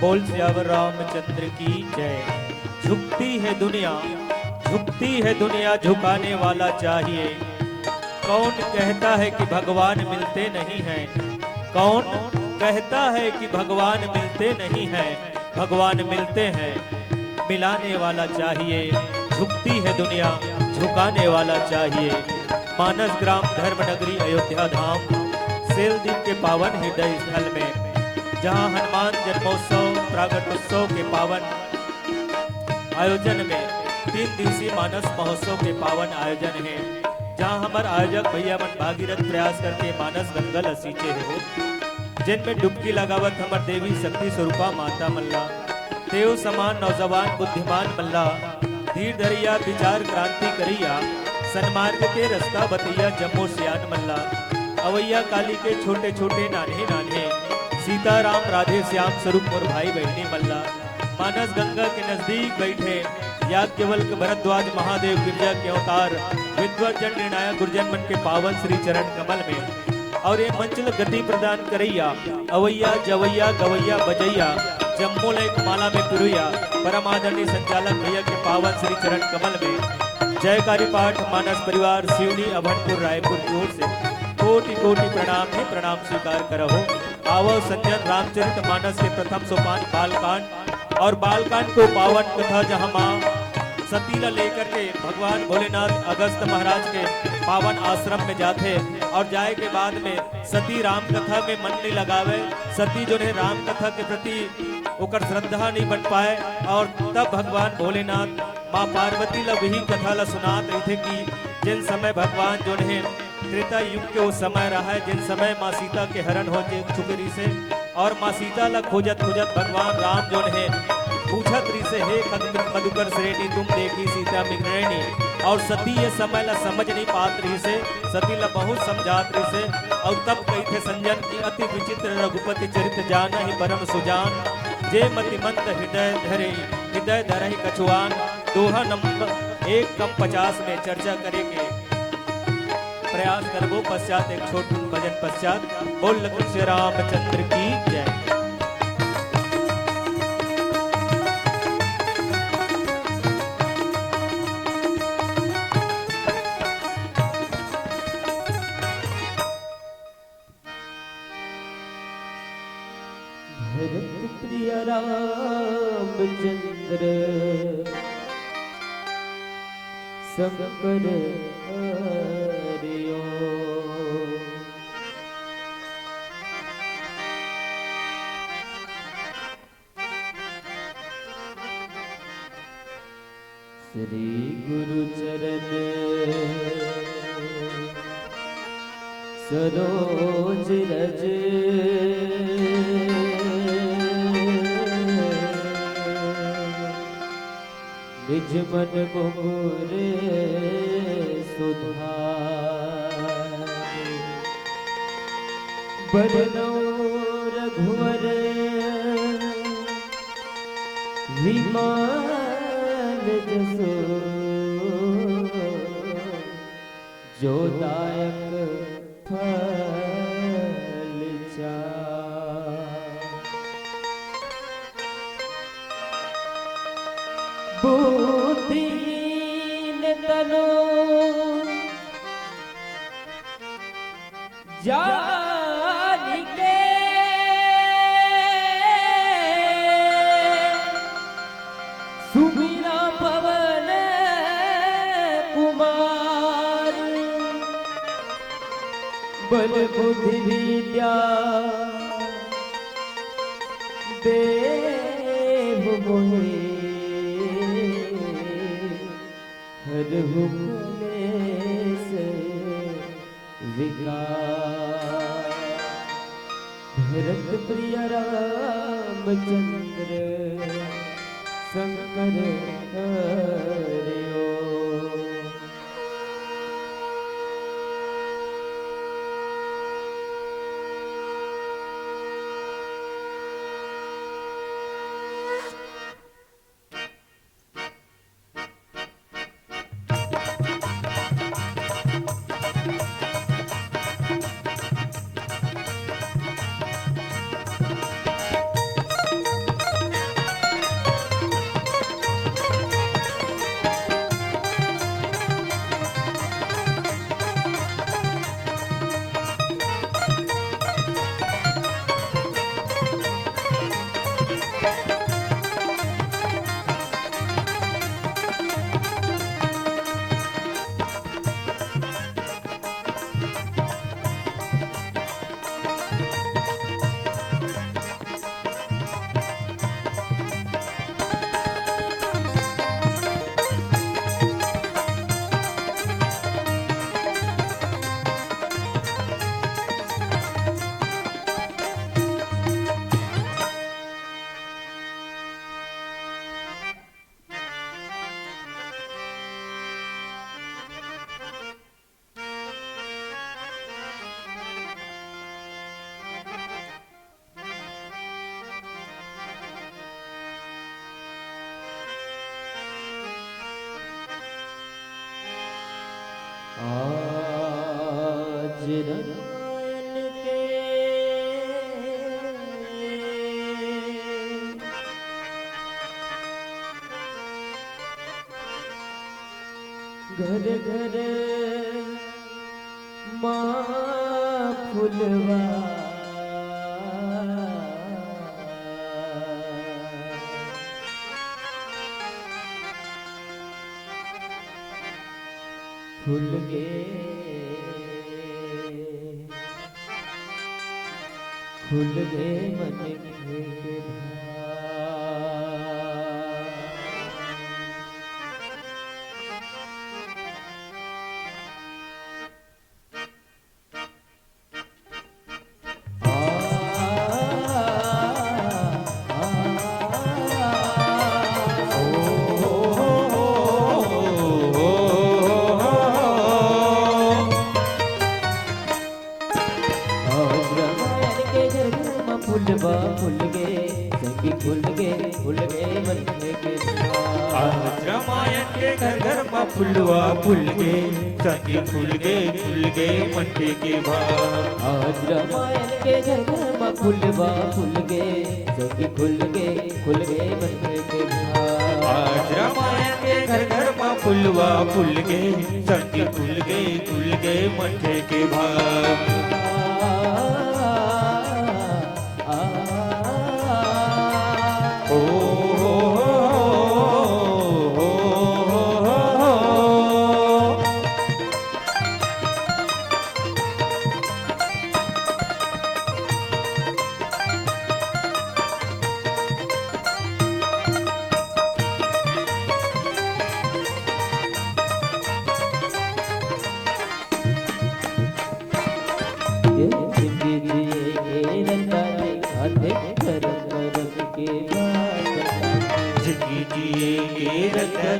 बोल सियावर रामचंद्र की जय। झुकती है दुनिया, झुकती है दुनिया, झुकाने वाला चाहिए। कौन कहता है कि भगवान मिलते नहीं हैं? कौन कहता है कि भगवान मिलते नहीं हैं? भगवान मिलते हैं, मिलाने वाला चाहिए। झुकती है दुनिया, झुकाने वाला चाहिए। मानस ग्राम धर्मनगरी अयोध्या धाम सेलदीप के पावन हृदय स्थल में, जहां हनुमान जन्मोत्सव प्रागट्योत्सव के पावन आयोजन में 3 दिवसीय मानस महोत्सव के पावन आयोजन है, जहां हमारे आयोजक भैया मन भागीरथ प्रयास करके मानस गंगल सींचे हो, जिनमें डुबकी लगावत हमार देवी शक्ति स्वरूपा माता मल्ला, देव समान नौजवान बुद्धिमान मल्ला, धीर धरिया विचार क्रांति करिया, सन्मार्ग के रास्ता बतैया जम्मू सियान मल्ला, अवैया काली के छोटे छोटे नान्हे नान्हे, सीताराम राधे श्याम स्वरूप और भाई बहनी मल्ला, मानस गंगा के नजदीक बैठे याज्ञवल्क्य भरद्वाज महादेव गिरजा के अवतार विद्वजन निर्णायक गुरुजन मन के पावन श्री चरण कमल में, और ये मंचल गति प्रदान करैया अवैया जवैया गवैया बजैया जम्मू लेक माला में पिरुया परम आदरणीय संचालक भैया के पावन श्री चरण कमल में जयकारी पाठ मानस परिवार सिवनी अभनपुर रायपुर की ओर से कोटि कोटि प्रणाम ही प्रणाम स्वीकार करहो। आवो संजन रामचरित मानस के प्रथम सोपान बालकांड, और बालकांड को पावन कथा जहाँ माँ सतीला लेकर के भगवान भोलेनाथ अगस्त महाराज के पावन आश्रम में जाते, और जाए के बाद में सती राम कथा में मन नहीं लगावे, सती जो है राम कथा के प्रति ओकर श्रद्धा नहीं बन पाए, और तब भगवान भोलेनाथ माँ पार्वती ला वही कथा ला सुनात रही थे कि जिन समय भगवान जो है त्रेता युग के वो समय रहा है, जिन समय माँ सीता के हरण हो चुके से, और माँ सीता ला खोजत खोजत भगवान राम जो है पूछत रही से, हे मधुकर श्रेणी तुम देखी सीता मिग्रणी, और सती ये समय ला समझ नहीं पात रही से, सती ला बहुत समझात रही से, और तब कही थे संजन की अति विचित्र रघुपति चरित जान ही परम सुजान, जे मतिमंद हृदय धरहि कछुआन। दोहा नंबर 1 कम 50 में चर्चा करेंगे, प्रयास करबो पश्चात एक छोटू भजन पश्चात। बोल लखन श्री रामचंद्र की जय। भरत प्रिय रामचंद्र शंकर हरिओ, श्री गुरु चरण सरोज रज, निज मन मोरे सुधार, बरनो रघुवर विमान जसो, जो दायक फल चार, बुद्धिहीन तनो जानिके, सुमिरा पवन कुमार, बल बुद्धि विद्या देव मोहे, हर हुक्लेश विकार। भरत प्रिय रामचंद्र शंकर हरिओ, आज रामायण के घर घर माँ फुलवा फूल गे फूल गे मन के फुलवा फुल गे संगी फुल गे मन के आज रामायण के घर घर में फुलवा फुल गे संगी फुल गे मट्टे के भाव। आज रामायण के घर घर में फुलवा फुल गे संगी फुल गे मन के आज रामायण के घर घर में फुलवा फुल गे संगी फुल गे मट्टे के भाव।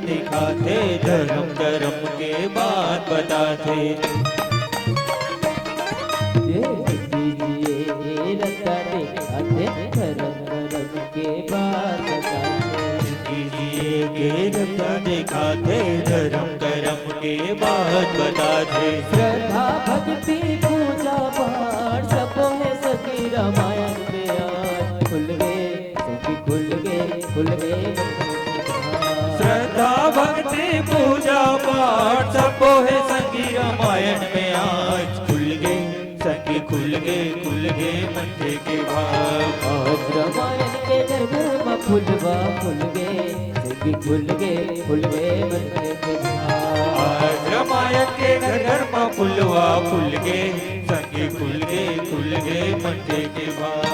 दिखाते धर्म कर्म के बात बताते ये रत्ता दिखाते धर्म कर्म के बात बताते रत्ता दिखाते धर्म कर्म के बात बताते। श्रद्धा भक्ति पूजा पाठ सब है सखी रामायण में आज खुल गए सखी खुल गए श्रद्धा भक्ति पूजा पाठ सब है संगी रामायण में आज खुल गए मट्टे के भाव। आज रामायण के घर घर में फुलवा फुल गए संगी खुल गए मट्टे के भाव। आज रामायण के घर घर में फुलवा फुल गए संगी खुल गए मट्टे के भाव।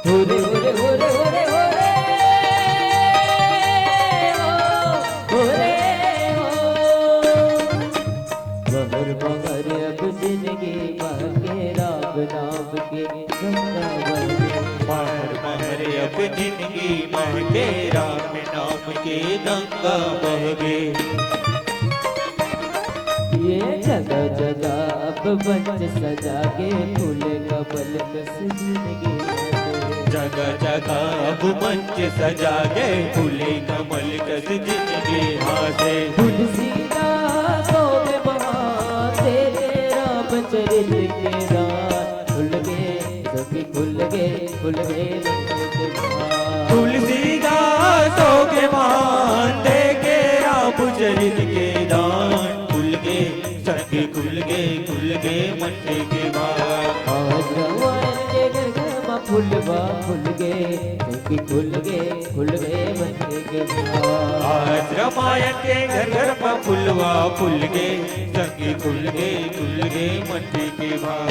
होरे होरे होरे होरे होरे होरे मगर मगर अब जिंदगी महके राम नाम के गंगा बहे महर अब जिंदगी महके राम नाम के गंगा बहे। ये जगह जगह अब बच सजा के फूल कमल कस जिंदगी जगह जगह अब मंच सजा के फूले कमल कस जिंदगी हासे। तुलसीदास में बहा तेरे रामचरित के रात खुल गए सखी खुल गए तुलसीदास के मान दे के रामचरित के दान खुल गए सखी खुल गए मट्टे के भाव। आज रामायण के घर घर में फुलवा फुल गए सखी खुल गए मट्टे के भाव। आज रामायण के घर घर में फुलवा फुल गए सखी खुल गए मट्टे के भाव।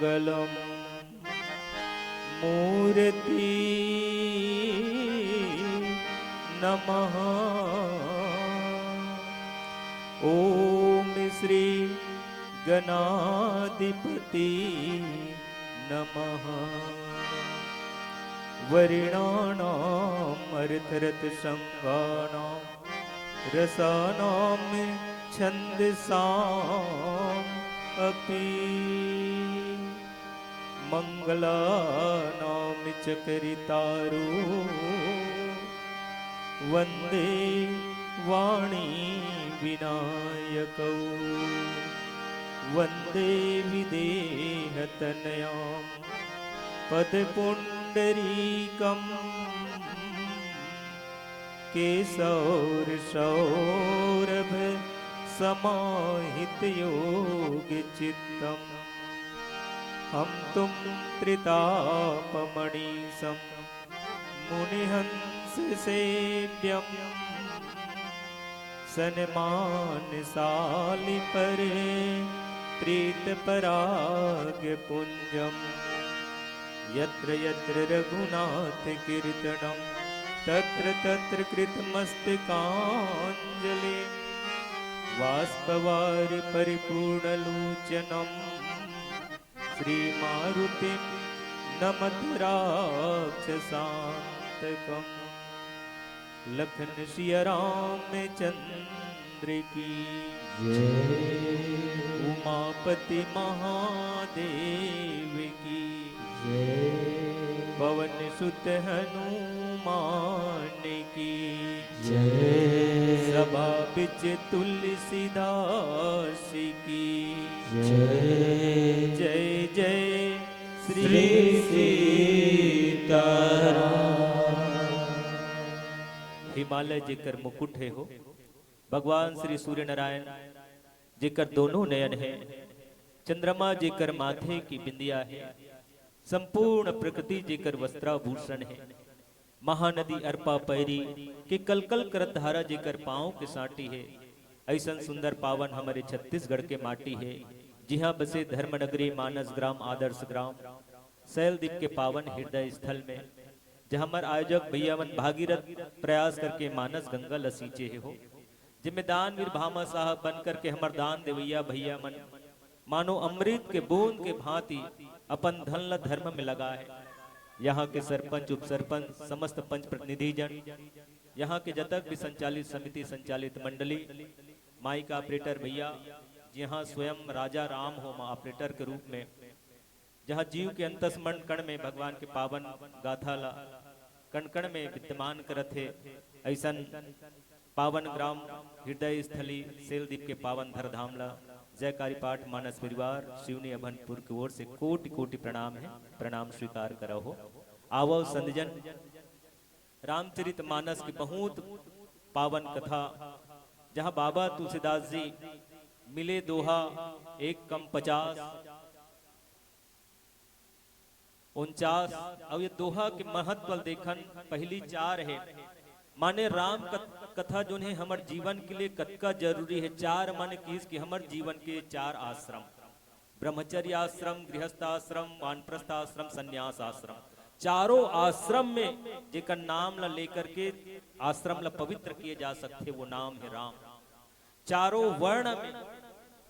मंगलम मूर्ति नमः। ओम श्री गणाधिपति नमः। वर्णानाम् अर्थरथसंज्ञानां रसानां छन्दसाम् अपि मंगलानां च करितारो वन्दे वाणी विनायकौ वन्दे विदेहतनयां पदपुण्डरीकं केशौरसौरभ समाहितयोगचित्तम् हम तुम त्रितापमणिसं मुनिहंस सेव्यं सन्मानशालिपरे प्रीतपरागपुञ्जम् यत्र यत्र रघुनाथ कीर्तनं तत्र तत्र कृतमस्तकाञ्जलि बाष्पवारि परिपूर्णलोचनम् श्रीमारुतिं नमत राक्षसान्तकम्। लखन सिया रामचंद्र की जय। उमापति महादेव की जय। पवन सुत हनुमान की जय। सभा बिच तुलसीदास की जय। जय जय श्री सीताराम। हिमालय जेकर मुकुट है हो, भगवान श्री सूर्य नारायण जेकर दोनों नयन है, चंद्रमा जेकर माथे की बिंदिया है, संपूर्ण प्रकृति जेकर वस्त्राभूषण है, महानदी अरपा पैरी के कलकल करत धारा जेकर पांव के साटी है, ऐसन सुंदर पावन हमारे छत्तीसगढ़ के माटी है, जिहाँ बसे धर्मनगरी मानस ग्राम आदर्श ग्राम सैलदीप के पावन हृदय स्थल में, जहाँ हमारे आयोजक भैया मन भागीरथ प्रयास करके मानस गंगा लसीचे हो, जिम्मे दान वीर भामा साहब बन करके हमार दान देवैया भैया मन मानो अमृत के बूंद के भांति अपन धन ल धर्म में लगा है। यहाँ के सरपंच उप सरपंच समस्त पंच प्रतिनिधि जन, यहाँ के जतक भी संचालित समिति संचालित मंडली, माई का ऑपरेटर भैया, जहाँ स्वयं राजा राम हो माँ ऑपरेटर के रूप में, जहाँ जीव के अंतस्मरण कण में भगवान के पावन गाथा ला कण कण में विद्यमान करत है, ऐसन पावन ग्राम हृदय स्थली सेलदीप के पावन धरधाम ला जयकारी पाठ मानस परिवार शिवनी अभनपुर की ओर से कोटि कोटि प्रणाम है, प्रणाम स्वीकार करो हो। आवो संतजन, रामचरित मानस की बहुत पावन कथा, जहाँ बाबा तुलसीदास जी मिले दोहा 1 कम 50 49, अब ये दोहा के महत्व देखन पहली 4 है, माने राम कथा जो है हमारे जीवन के लिए कतका जरूरी है। 4 माने किस कि हमारे जीवन के 4 आश्रम, ब्रह्मचर्य आश्रम, गृहस्थ आश्रम, वानप्रस्थ आश्रम, संन्यास आश्रम, चारों आश्रम में जेकर नाम ला लेकर के आश्रम ला पवित्र किए जा सकते, वो नाम है राम। चारों वर्ण में,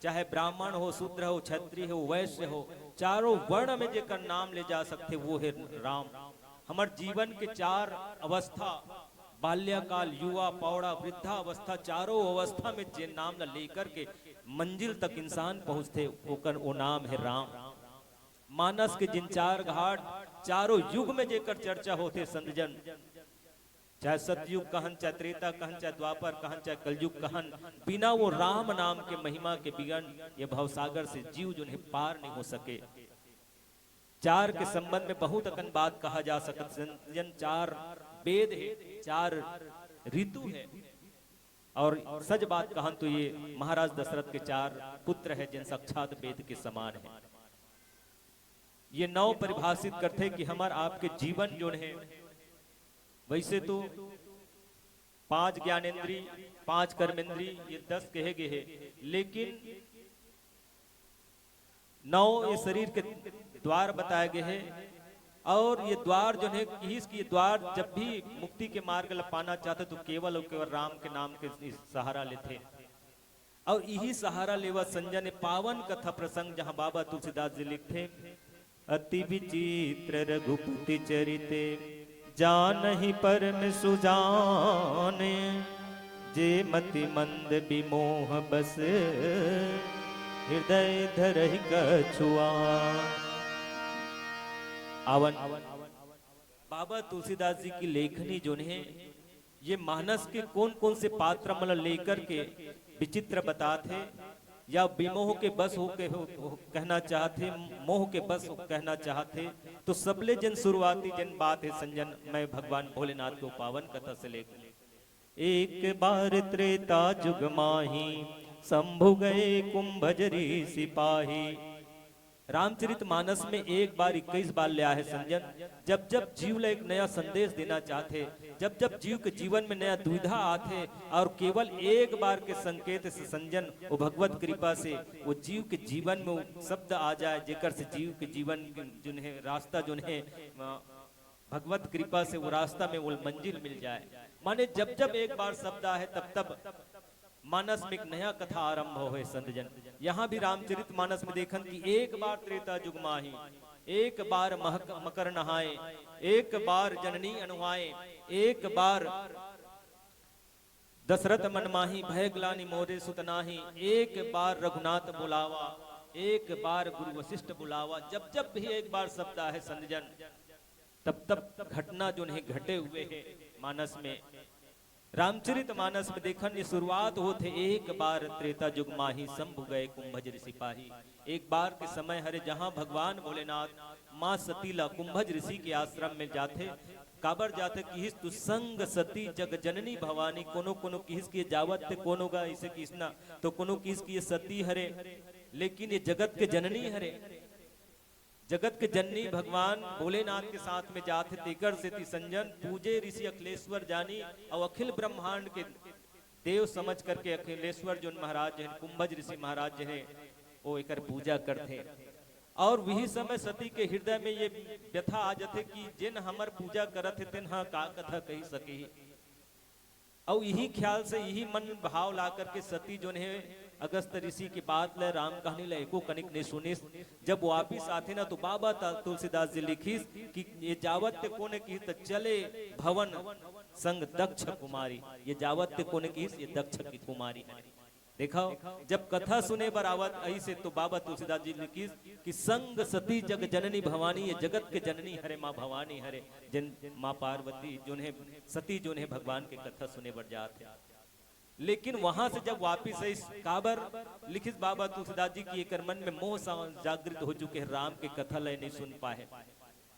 चाहे ब्राह्मण हो, शूद्र हो, क्षत्रिय हो, वैश्य हो, चारों वर्ण में जेकर नाम ले जा सकते वो है राम। हमारे जीवन के 4 अवस्था, बाल्यकाल, युवा, पौड़ा, वृद्धा अवस्था, चारों अवस्था में जे नाम ला लेकर के मंजिल तक इंसान पहुंचते वो नाम है राम। मानस के जिन 4 घाट, चारों युग में जेकर चर्चा होते संतजन, चाहे सतयुग कहन, चाहे त्रेता कहन, चाहे द्वापर कहन, चाहे कलयुग कहन, बिना वो राम नाम के महिमा के बिगन ये भवसागर से जीव जो है पार नहीं हो सके। 4 के संबंध में बहुत अकन बात कहा जा सकता, 4 वेद है, 4 ऋतु है, और सच बात कहन तो ये महाराज दशरथ के 4 पुत्र है जिन साक्षात वेद के समान है। ये 9 परिभाषित करते कि हमार आपके जीवन जो है, वैसे तो 5 ज्ञानेंद्री, 5 कर्मेंद्री, ये 10 कहे गए हैं, लेकिन 9 ये शरीर के द्वार बताए गए हैं। और ये द्वार जो है ये द्वार जब भी मुक्ति के मार्ग ला पाना चाहते तो केवल और केवल राम के नाम के सहारा लेते। और यही सहारा लेवा संजय ने पावन कथा प्रसंग जहां बाबा तुलसीदास जी लिखते, अति विचित्र रघुपति चरिते जानहि परम सुजाने, जे मति मंद विमोह बस हृदय धरहि कछुआ। आवन बाबा तुलसीदास जी की लेखनी जो है ये मानस के कौन कौन से पात्र मतलब लेकर के विचित्र बताते, या विमोह के बस हो के कहना चाहते, मोह के बस कहना चाहते। तो सबले जन शुरुआती जन बात है संजन मैं भगवान भोलेनाथ को पावन कथा से लेकर, एक बार त्रेता जुग माही शंभु गए कुंभजरी सिपाही। रामचरित मानस में एक बार 21 बार लिया है संजन। जब जब जीव ला एक नया संदेश देना चाहते, जब जब जीव के जीवन में नया दुविधा आते, और केवल एक बार के संकेत से संजन वो भगवत कृपा से वो जीव के जीवन में वो शब्द आ जाए, जेकर से जीव के जीवन जो है रास्ता जो है भगवत कृपा से वो रास्ता में वो मंजिल मिल जाए। माने जब जब एक बार शब्द आए तब तब मानस में एक नया कथा आरंभ हो संतजन। यहाँ भी रामचरित मानस में देखन कि एक बार त्रेता जुग माही, एक बार मकर नहाए, एक बार जननी अनुआए, एक बार दशरथ मनमाही भय ग्लानि मोरे सुतनाही, एक बार रघुनाथ बुलावा, एक बार गुरु वशिष्ठ बुलावा। जब जब भी एक बार शब्द है संतजन तब तब घटना जो नहीं घटे हुए है मानस में। रामचरित मानस में देखन ये शुरुआत होते, एक बार त्रेता जुग माही शंभु गए कुंभज ऋषिपाही। एक बार के समय हरे जहां भगवान भोलेनाथ माँ सतीला कुंभज ऋषि के आश्रम में जाते, काबर जाते कि तु संग सती जग जननी भवानी। कोनो कोनो किस की जावत कोनो गा इसे किसना तो कोनो किस की सती हरे, लेकिन ये जगत के जननी हरे। जगत के जननी भगवान भोलेनाथ के साथ में जाते तेकर से संजन पूजे ऋषि अखिलेश्वर जानी, और अखिल ब्रह्मांड के देव समझ करके अखिलेश्वर जो महाराज है कुंभज ऋषि महाराज जो है वो एक पूजा करते। और वही समय सती के हृदय में ये व्यथा आ जाते कि जिन हमर पूजा करत थे हाँ का कथा कही सके। और यही ख्याल से यही मन भाव ला करके सती जो है अगस्त ऋषि की बात ले राम कहानी ले एको कनिक ने सुनिस। जब वापिस आते ना तो बाबा तुलसीदास जी लिखिस कि ये जावत कोने की तो चले भवन संग दक्ष कुमारी। ये जावत कोने की ये दक्ष की कुमारी है। देखो जब कथा सुने बरावत ऐसे तो बाबा तुलसीदास जी लिखिस कि संग सती जग जननी भवानी। ये जगत के जननी हरे माँ भवानी हरे जन माँ पार्वती जो है सती जो है भगवान के कथा सुने बर जाते। लेकिन वहां से जब वापिस इस काबर लिखित बाबा तुलसीदास जी की एक मन में मोह जागृत हो चुके हैं, राम के कथा लय नहीं सुन पाए।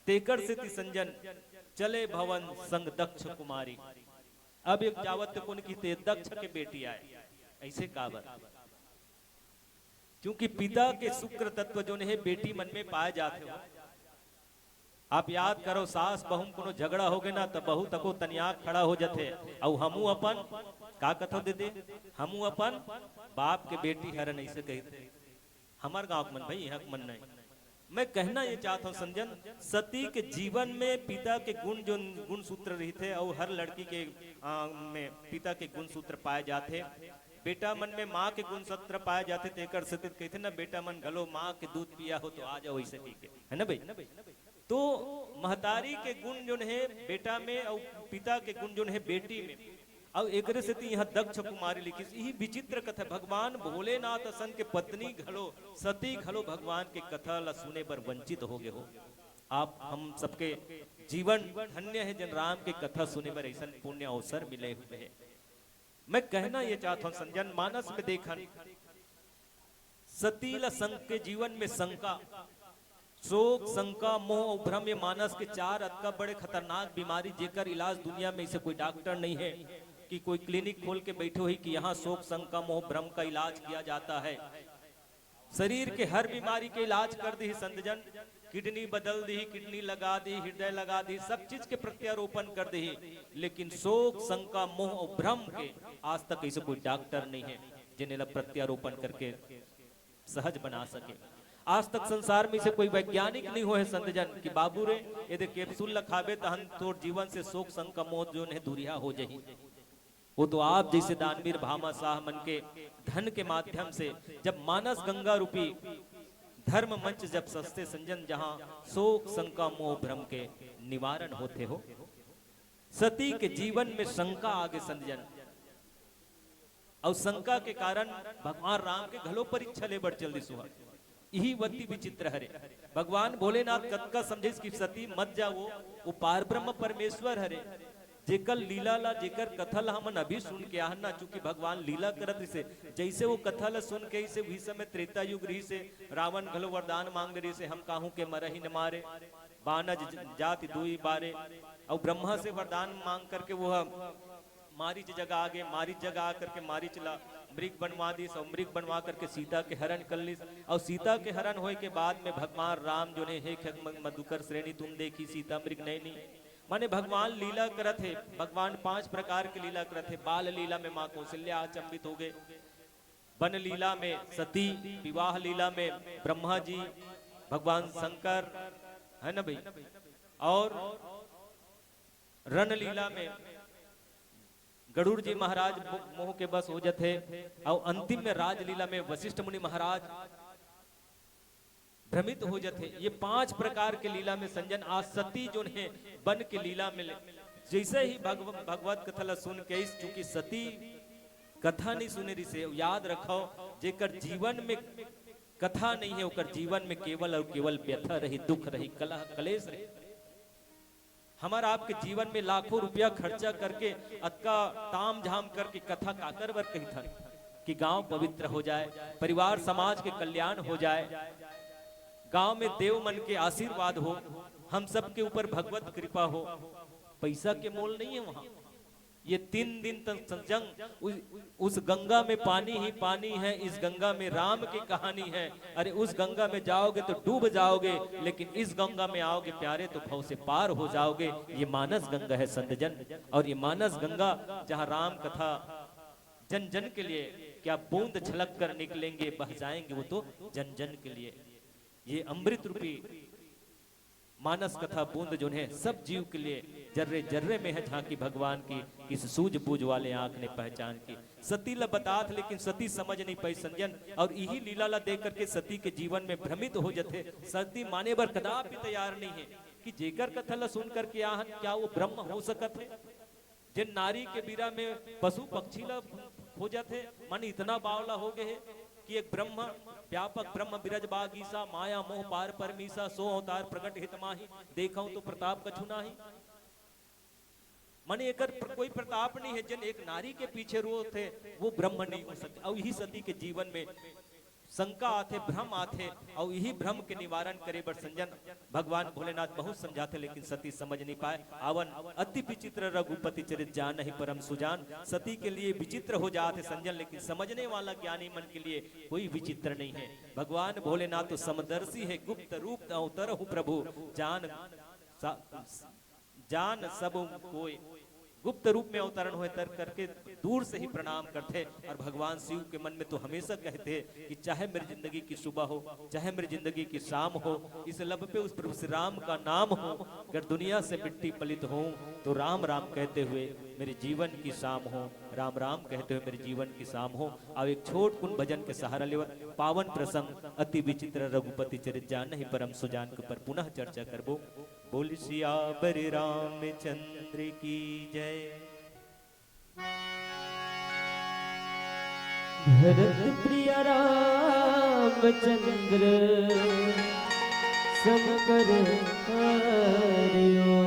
तेकर से संजन चले भवन संग दक्ष कुमारी। अब एक जावत कुन की दक्ष के बेटी आए ऐसे काबर, क्योंकि पिता के शुक्र तत्व जो है बेटी मन में पाए जाते हो। आप याद करो सास बहु कोनो झगड़ा हो गए ना तो बहु तको तनियाक खड़ा हो जाते, और हमू अपन का कथो दे दे हमू अपन बाप के बेटी हरन ऐसे कहते। हमार गांव मन भाई यहाँ मन नहीं। मैं कहना ये चाहता हूँ संजन सती के जीवन में पिता के गुण जो गुण सूत्र रही थे और हर लड़की के में पिता के गुण सूत्र पाए जाते। बेटा मन में माँ के गुण सूत्र पाए जाते थे। कर सती कहते ना बेटा मन गलो माँ के दूध पिया हो तो आ जाओ ऐसे ठीक है ना भाई। तो महतारी के गुण जो है बेटा में और पिता के गुण जो है बेटी में। और एक से यहाँ दक्ष कुमारी लिखी यही विचित्र कथा। भगवान भोलेनाथ सन के पत्नी घलो सती घलो भगवान के कथा ला सुने पर वंचित हो गए हो। आप हम सबके जीवन धन्य है जन राम के कथा सुने पर ऐसा पुण्य अवसर मिले हुए है। मैं कहना ये चाहता हूँ संजन मानस में देखन सती ला संग के जीवन में शंका शोक शंका मोह और भ्रम ये मानस के चार अतका बड़े खतरनाक बीमारी जेकर इलाज दुनिया में इसे कोई डॉक्टर नहीं है कि कोई क्लिनिक खोल के बैठे हुई कि यहाँ शोक शंका मोह भ्रम का इलाज किया जाता है। शरीर के हर बीमारी के इलाज कर दी संतजन। किडनी बदल दी, किडनी लगा दी, हृदय लगा दी, सब चीज के प्रत्यारोपण कर दी। लेकिन शोक शंका मोह और भ्रम के आज तक ऐसे कोई डॉक्टर नहीं है जिन्हें प्रत्यारोपण करके सहज बना सके। आज तक संसार में से कोई वैज्ञानिक नहीं हुए संत जन कि बाबू रे यदि कैप्सूल लखाबे तो हम तोर जीवन से शोक संकमोद जो है दूरिया हो जाही। वो तो आप जैसे दानवीर भामा शाह मन के धन के माध्यम से जब मानस गंगा रूपी धर्म मंच जब सस्ते संजन जहां शोक शंका मोह भ्रम के निवारण होते हो, सती के जीवन में शंका आगे संजन और शंका के कारण भगवान राम के घलो परीक्षा ले बढ़ चल दी सुहा। यही वती विचित्र हरे भगवान भोलेनाथ कतका समझे कि सती मत जाओ, वो पार ब्रह्म परमेश्वर हरे जेकर लीला ला जेकर कथा ला हमन अभी सुन के आहन ना, चूंकि भगवान लीला करत से जैसे वो कथा ला सुन के से वही समय त्रेता युग रही से रावण घलो वरदान मांग रही से हम काहू के मरही न मारे बानज जाति दुई बारे, और ब्रह्मा से वरदान मांग करके वो मारीच जगह आगे मारीच जगह आकर के मारीच ला मृग बनवा दी, और मृग बनवा करके सीता के हरण कर ली, और सीता के हरण होए के बाद में भगवान राम जो ने हे मधुकर श्रेणी तुम देखी सीता मृग नहीं माने भगवान लीला करत है। भगवान 5 प्रकार की लीला करत है। बाल लीला में माँ कौशल्या अचंबित हो गए, वन लीला में सती, विवाह लीला में ब्रह्मा जी, भगवान शंकर है ना भाई, और रण लीला में गरुड़ जी महाराज मोह के बस हो जाते, और अंतिम में राजलीला में वशिष्ठ मुनि महाराज भ्रमित हो जाते। ये 5 प्रकार के लीला में संजन आज सती जो है बन के लीला में जैसे ही भगवत कथा सुन के इस चूंकि सती कथा नहीं सुने रही से याद रखो जेकर जीवन में कथा नहीं है ओकर जीवन में केवल और केवल व्यथा रही, दुख रही, कलह कलेश रही। हमारा आपके जीवन में लाखों रुपया खर्चा करके अक्का ताम झाम करके कथा काकर वर कही था कि गांव पवित्र हो जाए, परिवार समाज के कल्याण हो जाए, गांव में देव मन के आशीर्वाद हो, हम सब के ऊपर भगवत कृपा हो। पैसा के मोल नहीं है वहां। ये 3 दिन तक जंग उस गंगा में पानी ही पानी है, इस गंगा में राम की कहानी है। अरे उस गंगा में जाओगे तो डूब जाओगे, लेकिन इस गंगा में आओगे प्यारे तो भव से पार हो जाओगे। ये मानस गंगा है संतजन, और ये मानस गंगा जहां राम कथा जन जन के लिए क्या बूंद छलक कर निकलेंगे बह जाएंगे, वो तो जन जन के लिए। ये अमृत रूपी मानस कथा बूंद जो है सब जीव के लिए जर्रे जर्रे में है झांकी भगवान की इस सूझबूझ वाले आंख ने पहचान की। सती ला बतात लेकिन सती समझ नहीं पाई संजन, और यही लीला ला देख करके सती के जीवन में भ्रमित हो जाते। सती माने बर कदापि तैयार नहीं है कि जेकर कथा ला सुन करके आहन क्या वो ब्रह्म हो सकत है। जिन नारी के बीरा में पशु पक्षी ला हो जाते, मन इतना बावला हो गए कि एक ब्रह्म व्यापक ब्रह्म बिरज बागीसा माया मोह पार परमीसा सो अवतार प्रकट हित माही देखा तो प्रताप कछु नाही। मन एकर कोई प्रताप नहीं है। जिन एक नारी के पीछे रो थे वो ब्रह्म नहीं हो सकते। और यही सती के जीवन में शंका आते, भ्रम आते, और यही भ्रम के निवारण करे बर संजन भगवान भोलेनाथ बहुत समझाते, लेकिन सती समझ नहीं पाए। आवन अति विचित्र रघुपति चरित जान नहीं परम सुजान। सती के लिए विचित्र हो जाते संजन, लेकिन समझने वाला ज्ञानी मन के लिए कोई विचित्र नहीं है। भगवान भोलेनाथ तो समदर्शी है, गुप्त रूप अवतरहु प्रभु जान सब कोई। गुप्त रूप में अवतरण हुए तर करके दूर से ही प्रणाम करते। और भगवान शिव के मन में तो हमेशा कहते कि चाहे मेरी जिंदगी की सुबह हो, चाहे मेरी जिंदगी की शाम हो, इस लब पे उस प्रभु श्री राम का नाम हो। अगर दुनिया से मिट्टी पलित हो तो राम राम कहते हुए मेरे जीवन की शाम हो, राम राम कहते हुए मेरे जीवन की शाम हो। अब एक छोट कुन भजन के सहारा लेवत पावन प्रसंग अति विचित्र रघुपति चरित जान नहीं परम सुजान के ऊपर पुनः चर्चा करबो। बोल सियावर रामचंद्र की जय। भरत प्रिय रामचंद्र सब कर हरियो।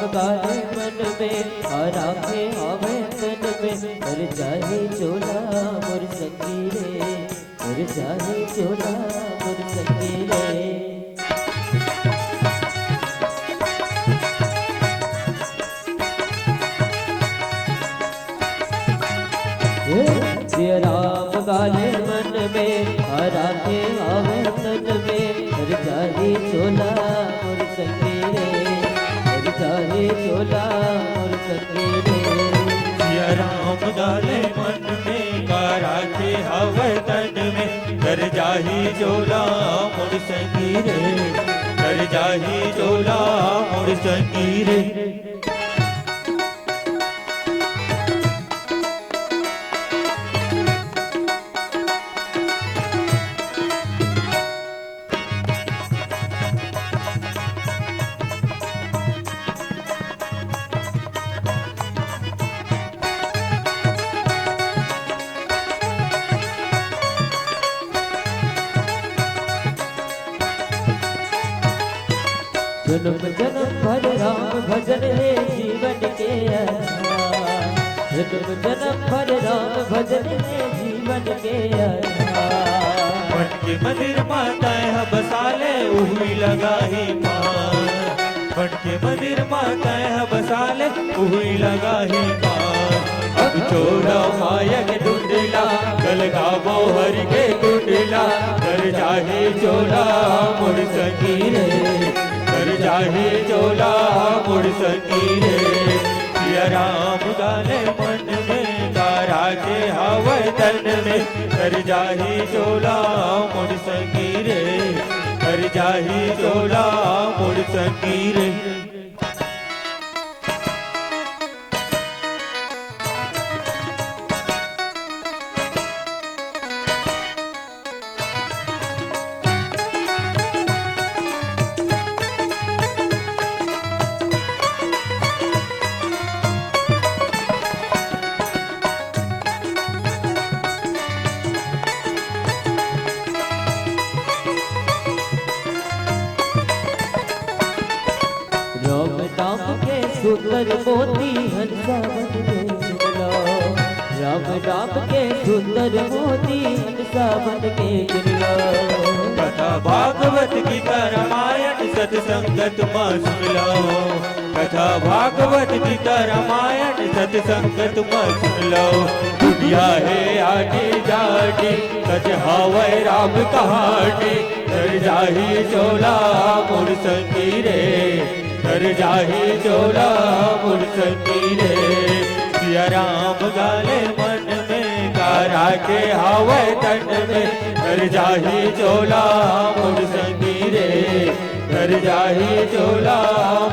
गाए मन में राखे आवे तन में, कर जाहे चोला मोर संगी रे, कर जाहे चोला मोर संगी रे। राखे आवे तन में हर जाही चोला मोर संगी रे हर जाही चोला मोर संगी रे सिया राम गाले मन में का राखे हवे तन में कर जाही चोला मोर संगी रे कर जाही चोला मोर संगी रे जन्म जन्म भर राम भजन है जीवन के आधार जन्म जन्म भर राम भजन है जीवन के आधार मन के मंदिर माताएं हम बसाले उही लगाही पार मन के मंदिर माताएं हम बसाले उही लगाही पार अब छोड़ा माया के डुंडला गल गावो हरि के कुंडला कर जाही चोला मोर संगी रे कर जाही चोला मोर संगी रे सिया राम गाले मन में तारा के हवा तन में कर जाही चोला मोर संगी रे कर जाही चोला मोर संगी रे राम नाम के सुंदर मोती हंसा बन के चुनलो राम नाम के सुंदर मोती हंसा बन के चुनलो कथा भागवत गीता रामायण सत्संगत मां सुन लो कथा भागवत गीता रामायण सत्संगत मां सुन लो दुनिया है आटी जाटी सच हवै राम कहानी कर जाही चोला मोर संगी रे कर जाही चोला मोर संगी रे सिया राम गाले मन में का राखे हवै तन में कर जाही चोला मोर संगी रे कर जाही चोला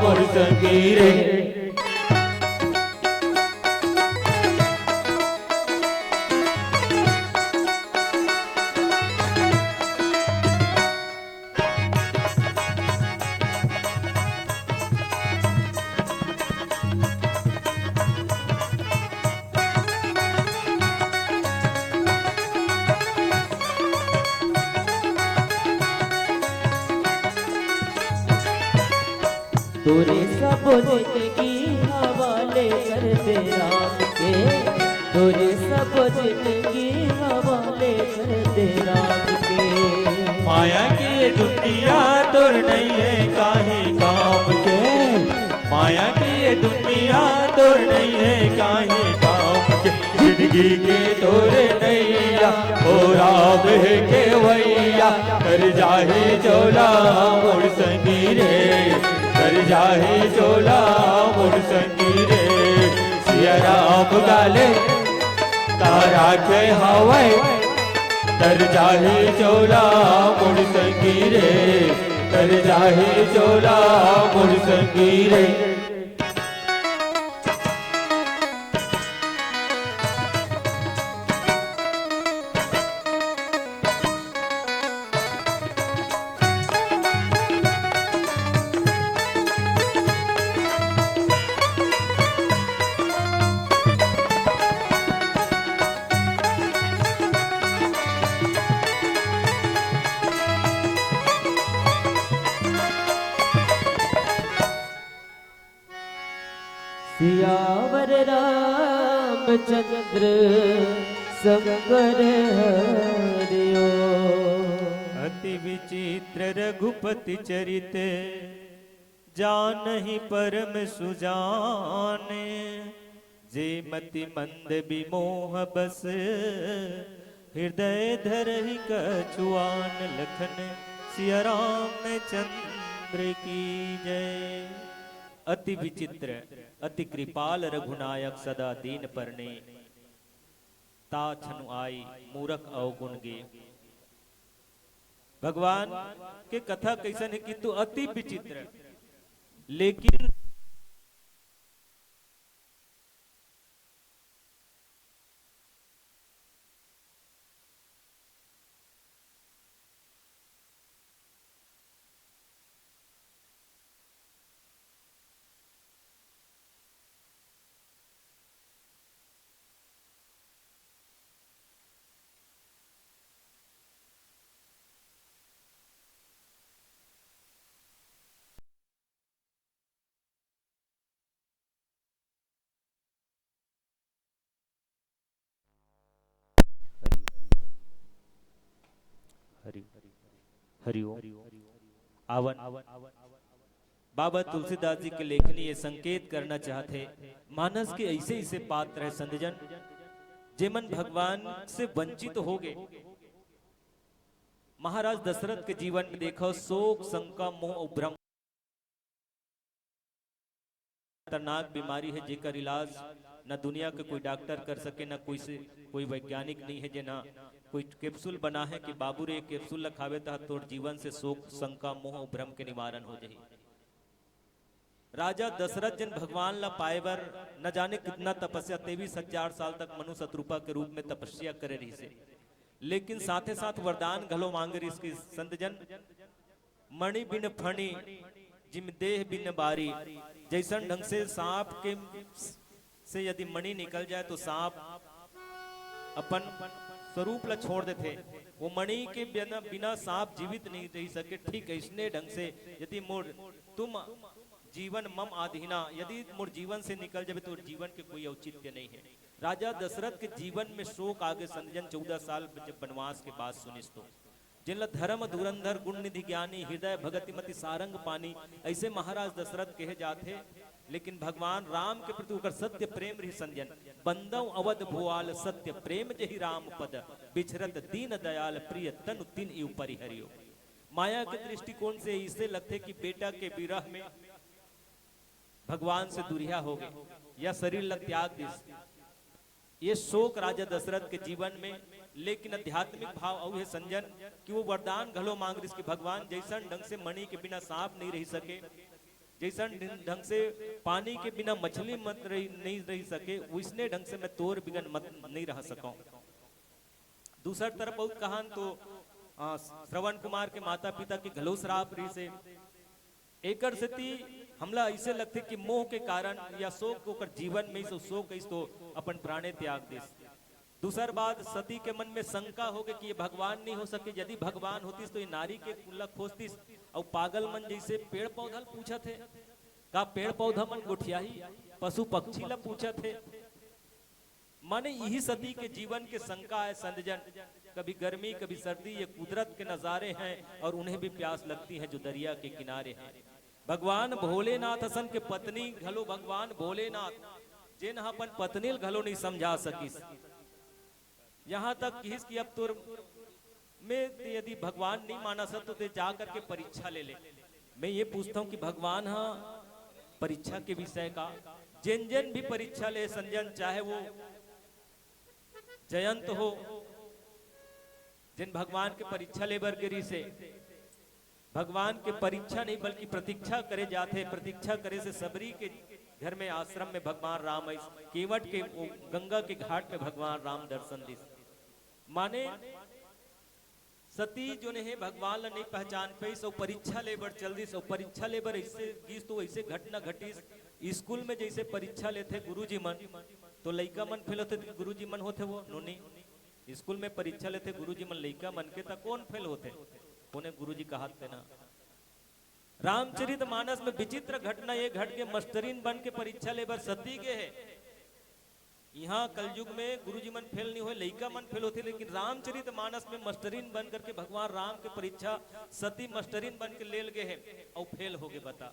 मोर संगी रे तोरे सब जिंदगी हवाले कर दे राम के तोरे सब जिंदगी हवाले कर दे राम के माया की दुनिया तोर नहीं है काहे काम के माया की दुनिया तोर नहीं है काहे काम के जिंदगी के तोरे नैया ओ राम है के वैया कर जाही चोला मोर संगी रे कर जाही चोला मोर संगी रे सिया राम गाले तारा के हवै कर जाही चोला मोर संगी रे कर जाही चोला मोर संगी रे सियावर रामचंद्र शंकर हरियो अति विचित्र रघुपति चरित जानहि परम सुजाने जे मति मंद विमोह बस हृदय धरहि कछुआन लखन सिया राम चंद्र की जय। अति विचित्र अति कृपाल रघुनायक सदा दीन परने, ताछनु आई मूरख अवगुण गे। भगवान के कथा कैसन है कि तू अति विचित्र, लेकिन हरि हरिओम आवन बाबा तुलसीदास जी के लेखनी ये संकेत करना चाहते, मानस के ऐसे ऐसे पात्र है संतजन जेमन भगवान से वंचित हो गए। महाराज दशरथ के जीवन में देखो शोक शंका मोह और भ्रम खतरनाक बीमारी है, जेकर इलाज न दुनिया के कोई डॉक्टर कर सके, न कोई वैज्ञानिक नहीं है जे ना कोई कैप्सूल बना है कि बाबू रे कैप्सूल लखावे तो तोर जीवन से शोक शंका मोह और भ्रम के निवारण हो जाए। राजा दशरथ जिन भगवान ला पाए बर न जाने कितना तपस्या 23,000 साल तक मनु शत्रुपा के रूप में तपस्या करे रही से, लेकिन साथे साथ वरदान घलो मांगे रही इसकी संतजन। मणि बिन फणी जिम देह बिन बारी, जैसन ढंग से सांप के से यदि मणि निकल जाए तो सांप अपन स्वरूप ला छोड़ देते, वो मणि के बिना सांप जीवित नहीं रह सके। ठीक ऐसने ढंग से यदि मोर तुम जीवन मम आधीना, यदि मोर जीवन से निकल जाए तो जीवन के कोई औचित्य नहीं है। राजा दशरथ के जीवन में शोक आगे संजन 14 साल जब वनवास के बाद सुनिस तो जिनला धर्म धुरंधर गुण निधि ज्ञानी हृदय भगतिमति सारंग पानी, ऐसे महाराज दशरथ कहे जाते। लेकिन भगवान राम के प्रति उकर सत्य प्रेम रही संजन। बंदव अवध भुआल सत्य प्रेम जही राम पद, बिछरत दीन दयाल प्रिय तनु तिन इउ परिहरियो। माया के दृष्टिकोण से इससे लगते कि बेटा के विरह में भगवान से दूरिया हो गए या शरीर लग त्याग दिस, ये शोक राजा दशरथ के जीवन में। लेकिन आध्यात्मिक भाव और है संजन कि वो वरदान घलो मांग रही कि भगवान जैसन ढंग से मणि के बिना सांप नहीं रह सके, जैसन ढंग से पानी के बिना मछली नहीं रह सके, उसने ढंग से मैं तोर बिगन मत नहीं रह सका। दूसर तरफ बहुत कहान तो श्रवण कुमार के माता पिता की घलो श्राप रही से एकर से हमला ऐसे लगते कि मोह के कारण या शोक को कर जीवन में शोक इस तो अपन प्राणे त्याग देस। दूसर बात सती के मन में शंका हो गई कि ये भगवान नहीं हो सके, यदि भगवान होतीस तो ये नारी के कुल्ला खोजतीस। और पागल मन जैसे पेड़ पौधा पूछा थे का पेड़ पौधा मन गुठियाही पशु पक्षी ला पूछा थे। माने यही सती के जीवन के शंका है संतजन। कभी गर्मी कभी सर्दी, ये कुदरत के नजारे हैं और उन्हें भी प्यास लगती है जो दरिया के किनारे हैं। भगवान भोलेनाथ हसन के पत्नी घलो भगवान भोलेनाथ जिन अपन पत्नी घलो नहीं समझा सकीस। यहाँ तक कि अब तुर में यदि भगवान नहीं माना सक तो जा करके परीक्षा ले ले। मैं ये पूछता हूँ कि भगवान हाँ परीक्षा के विषय का जिन जिन भी परीक्षा ले संजन, चाहे वो जयंत हो जिन भगवान के परीक्षा ले बरगरी से भगवान के परीक्षा नहीं बल्कि प्रतीक्षा करे जाते। प्रतीक्षा करे से सबरी के घर में आश्रम में भगवान राम केवट के गंगा के घाट में भगवान राम दर्शन दिस। माने सती जो ने भगवान ला नहीं पहचान पे सो परीक्षा लेबर चल दी। सो परीक्षा लेबर ऐसे गीस तो ऐसे घटना घटी। स्कूल में जैसे परीक्षा लेते गुरुजी मन तो लइका मन फेल होते, गुरुजी मन होते वो नोनी। स्कूल में परीक्षा लेते गुरुजी मन लइका मन के था कौन फेल होते, कोने गुरुजी का हाथ ना। रामचरित मानस में विचित्र घटना ये घट के मस्टरीन बन के परीक्षा लेबर सती के है। यहाँ कलयुग में गुरुजी मन फेल नहीं हुए, लइका मन फेल होते, लेकिन रामचरित मानस में मस्टरीन बन करके भगवान राम के परीक्षा सती मस्टरीन बन के लेल गए है और फेल हो गए। बता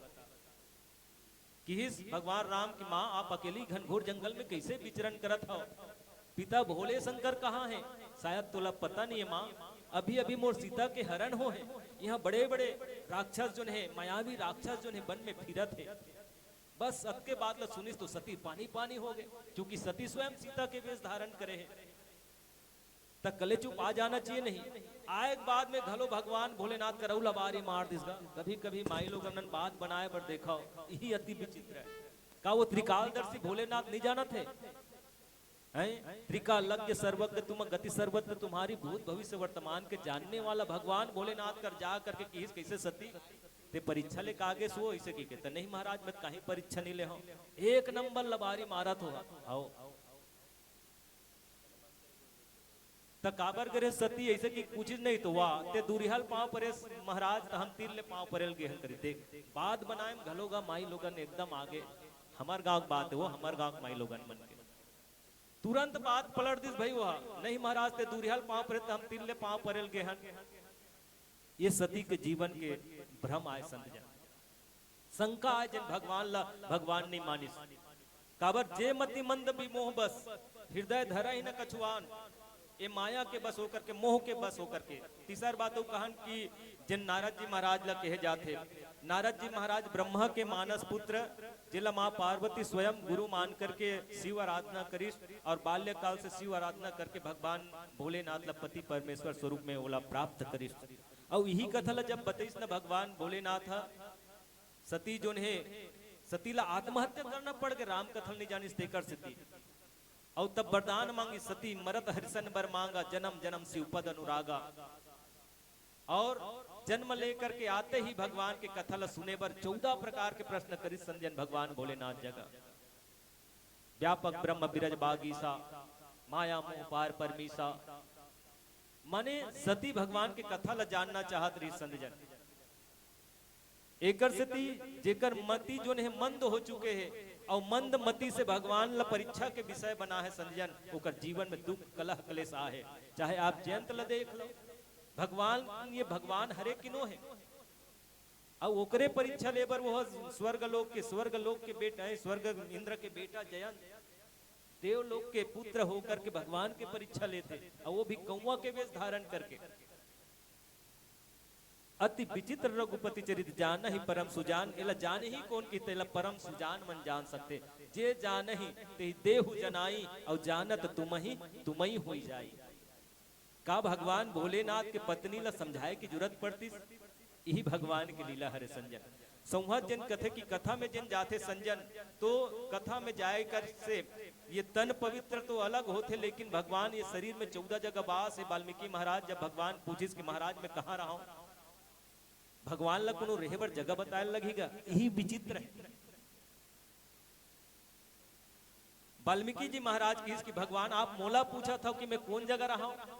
कि भगवान राम की माँ आप अकेली घनघोर जंगल में कैसे विचरण करत हो, पिता भोले शंकर कहाँ हैं? शायद तोला पता नहीं है माँ, अभी अभी मोर सीता के हरण हो है। यहाँ बड़े बड़े राक्षस जो है, मायावी राक्षस जो है वन में फिरत है। बस अब के बाद सुनिस तो सती पानी पानी हो गए, क्योंकि सती स्वयं सीता के वेश धारण करे है। तक कले चुप आ जाना चाहिए नहीं, आए के बाद में घलो भगवान भोलेनाथ करऊ लबारी मार दिसगा। कभी कभी माई लोग हमने बात बनाए पर देखा यही अति विचित्र है। का वो त्रिकालदर्शी भोलेनाथ नहीं जाना थे? त्रिकालज्ञ सर्वज्ञ तुम गति सर्वत्र, तुम्हारी भूत भविष्य वर्तमान के जानने वाला भगवान भोलेनाथ कर जा करके किस कैसे सती ते परीक्षा ले कागे सो ऐसे की कहते नहीं महाराज, मैं कहीं परीक्षा नहीं ले हूं, एक नंबर लबारी मारा तो आओ त काबर करे सती ऐसे की कुछ नहीं तो वाह ते दूरिहाल पांव परे महाराज त हम तीर ले पांव परेल गे करी देख बात बनाए घलोगा माई लोगन एकदम आगे। हमार गांव बात है वो, हमार गांव माई लोगन मन के तुरंत बात पलट दिस भाई वहा नहीं महाराज ते दूरिहाल पांव परे हम तीर ले पांव परेल गे हन। ये सती के जीवन के भ्रम आए संत जन, शंका आए जन भगवान ला भगवान नहीं मानिस। काबर जे मति मंद भी मोह बस, हृदय धरा ही न कछुआन, ये माया के बस होकर के मोह के बस होकर के। तीसर बात वो कहन कि जिन नारद जी महाराज ला कहे जाते, नारद जी महाराज ब्रह्मा के मानस पुत्र जिला माँ पार्वती स्वयं गुरु मान करके शिव आराधना करिस और बाल्यकाल से शिव आराधना करके भगवान भोलेनाथ ला पति परमेश्वर स्वरूप में ओला प्राप्त करिस। और यही कथा ला जब बताइस न भगवान भोलेनाथ सती जो है सती ला आत्महत्या करना पड़ के राम कथल नहीं जानिस तेकर सती। और तब वरदान मांगी सती मरत हरिसन बर मांगा, जन्म जन्म शिव पद अनुरागा। और जन्म लेकर के आते ही भगवान के कथा ला सुने बर 14 प्रकार के प्रश्न करी संजन भगवान भोलेनाथ जगह। व्यापक ब्रह्म बिरज बागीसा, माया मोह पार परमीसा। माने सती भगवान के कथा ला जानना चाहत रही संजन। एकर सती जेकर मति जो है मंद हो चुके हैं और मंद मति से भगवान ला परीक्षा के विषय बना है संजन, ओकर जीवन में दुख कलह कलेश आ है। चाहे आप जयंत ला देख लो, भगवान ये भगवान हरे किनो है और ओकरे परीक्षा लेबर वो स्वर्ग लोक के बेटा है, स्वर्ग इंद्र के बेटा जयंत देवलोक के पुत्र होकर के भगवान के परीक्षा लेते और वो भी कौवा के वेश धारण करके। अति विचित्र रघुपति चरित जान ही परम सुजान, एला जान ही कौन की तेला परम सुजान मन जान सकते। जे जान ही ते देहु जनाई और जानत तुम ही हो जाई। का भगवान भोलेनाथ के पत्नी ला समझाए की जरूरत पड़ती? यही भगवान की लीला हरे संजन। संवाद जन कथे की कथा में जन जाते संजन तो कथा में जाए कर से ये तन पवित्र तो अलग होते, लेकिन भगवान ये शरीर में 14 जगह वास है। वाल्मीकि महाराज जब भगवान पूछिस कि महाराज मैं कहाँ रहा हूं, भगवान ला कोनो रहे बर जगह बताए लगेगा। यही विचित्र है। वाल्मीकि जी महाराज की कि भगवान आप मोला पूछा था कि मैं कौन जगह रहा हूं।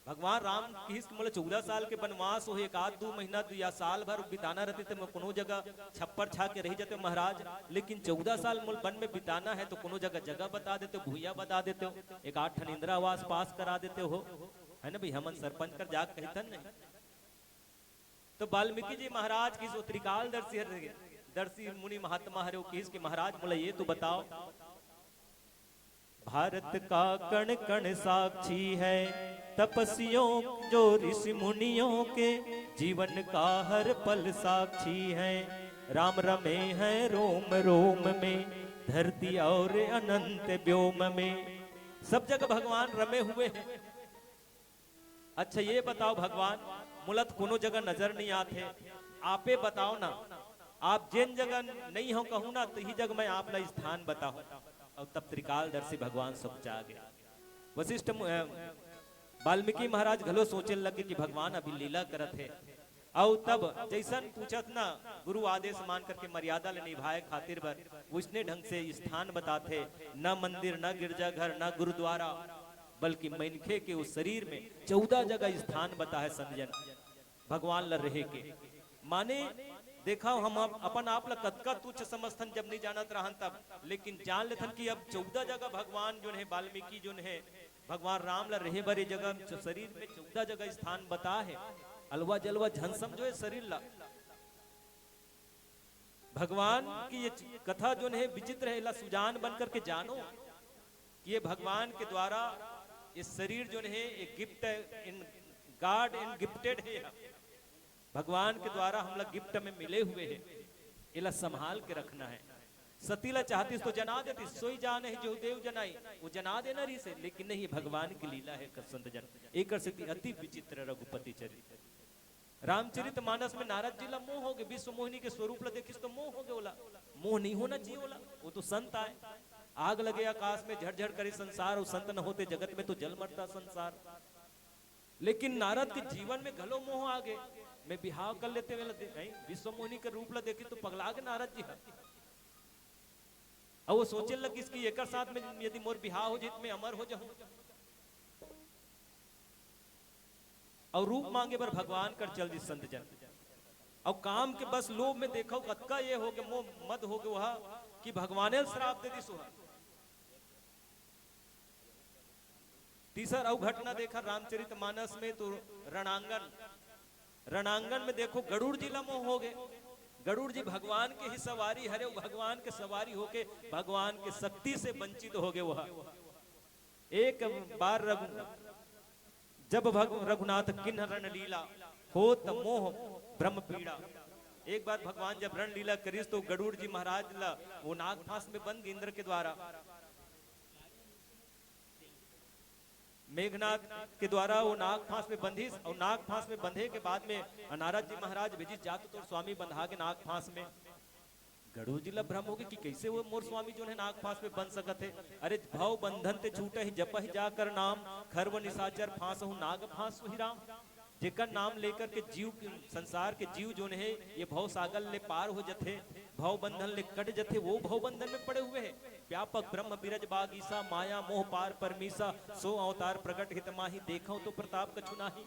भगवान राम की मोला 14 साल के वनवास हो, एक आध 2 महीना या साल भर बिताना रहती तो मैं कोनो जगह छप्पर छा के रह जाते महाराज, लेकिन 14 साल मूल वन में बिताना है तो कोनो जगह बता देते हो, भूया बता देते हो, एक 8 ठन इंदिरा आवास पास करा देते हो, है ना भाई। हमन सरपंच कर जाग कहतन नहीं। तो वाल्मीकि जी महाराज की जो त्रिकालदर्शी मुनि महात्मा हरे किस के महाराज बोला ये तो बताओ, भारत का कण कण साक्षी है, तपस्वियों जो ऋषि मुनियों के जीवन का हर पल साक्षी है। राम रमे हैं रोम रोम में, धरती और अनंत व्योम में। सब जगह भगवान रमे हुए हैं। अच्छा ये बताओ भगवान मुलत कोनो जगह नजर नहीं आते, आपे बताओ ना, आप जिन जगह नहीं हो कहूं ना तो ही जगह मैं आप ला स्थान बताऊं। और तब त्रिकालदर्शी भगवान सब जा गया। वशिष्ठ वाल्मीकि महाराज घलो सोचे लगे कि भगवान अभी लीला करत है। और तब जैसन पूछत ना गुरु आदेश मान करके मर्यादा ले निभाए खातिर बर उसने ढंग से स्थान बताते, न मंदिर न गिरजाघर न गुरुद्वारा, बल्कि मनखे के उस शरीर में 14 जगह स्थान बता है संजन भगवान ला रहे के। माने देखा हम अपन आप ला कतका तुच्छ समझथन जब नहीं जानत रहन तब, लेकिन जान लेथन कि अब 14 जगह भगवान जो है वाल्मीकि जो है भगवान राम ला रहे बरे जगह शरीर में 14 जगह स्थान बता है। अलवा जलवा झन समझो है शरीर ला। भगवान की ये कथा जो है विचित्र है, ला सुजान बन करके जानो ये भगवान के द्वारा ये शरीर जो है ये gift in God in gifted है। भगवान के द्वारा हम लोग गिफ्ट में मिले हुए हैं, इला संभाल के रखना है। सतीला चाहती तो जना देती, सोई जान है जो देव जनाई, वो जना देना रही से, लेकिन नहीं, भगवान की लीला है संत जन। एक अति विचित्र रघुपति चरित। रामचरित मानस में नारद जी ला मोह हो गए, विश्व मोहिनी के स्वरूप ला देखिस तो मोह हो गए। बोला मोह नहीं होना चाहिए, बोला वो तो संत आए। आग लगे आकाश में झरझर करे संसार, और संत न होते जगत में तो जल मरता संसार। लेकिन नारद के जीवन में घलो मोह आ गए, मैं बिहाव कर लेते नहीं, विश्व मोहिनी के रूप ला देखी तो पगला के नारद जी। और वो सोचे लग इसकी एक साथ में यदि मोर बिहाव हो जित में अमर हो जाऊं। और रूप मांगे पर भगवान कर चल दी संत जन। और काम के बस लोभ में देखो कत्का ये हो गए, मोह मद हो गए वहा कि भगवाने श्राप दे दी सुहा। तीसरा और घटना देखा रामचरित मानस में तो रणांगन में देखो गरुड़ जी ला मोह हो गए। गरुड़ जी भगवान के ही सवारी हरे, भगवान के सवारी होके भगवान के शक्ति से वंचित हो गए। वह एक बार जब रघुनाथ किन्ह रण लीला हो मोह ब्रह्म पीड़ा। एक बार भगवान जब रण लीला करीस तो गरुड़ जी महाराज ला वो नाग फांस में बंद इंद्र के द्वारा, मेघनाथ के द्वारा वो नाग फांस में बंधी। और नाग फांस में बंधे के बाद में नारद जी महाराज भेजी जात तो स्वामी बंधा के नाग फांस में। गरुड़ जी ला भ्रम हो गए कि कैसे वो मोर स्वामी जो है नाग फांस में बंध सकत है। अरे भाव बंधन ते छूटे ही जप ही जाकर नाम, खरव निशाचर फांस हूं नाग फांस ही राम। जेकर नाम लेकर के जीव संसार के जीव जो है ये भव सागर ले पार हो जथे, भव बंधन ले कट जथे, वो भव बंधन में पड़े हुए हैं। व्यापक ब्रह्म बिरज बागीसा, माया मोह पार परमीसा, सो अवतार प्रकट हित माही, देखो तो प्रताप कछु नाही।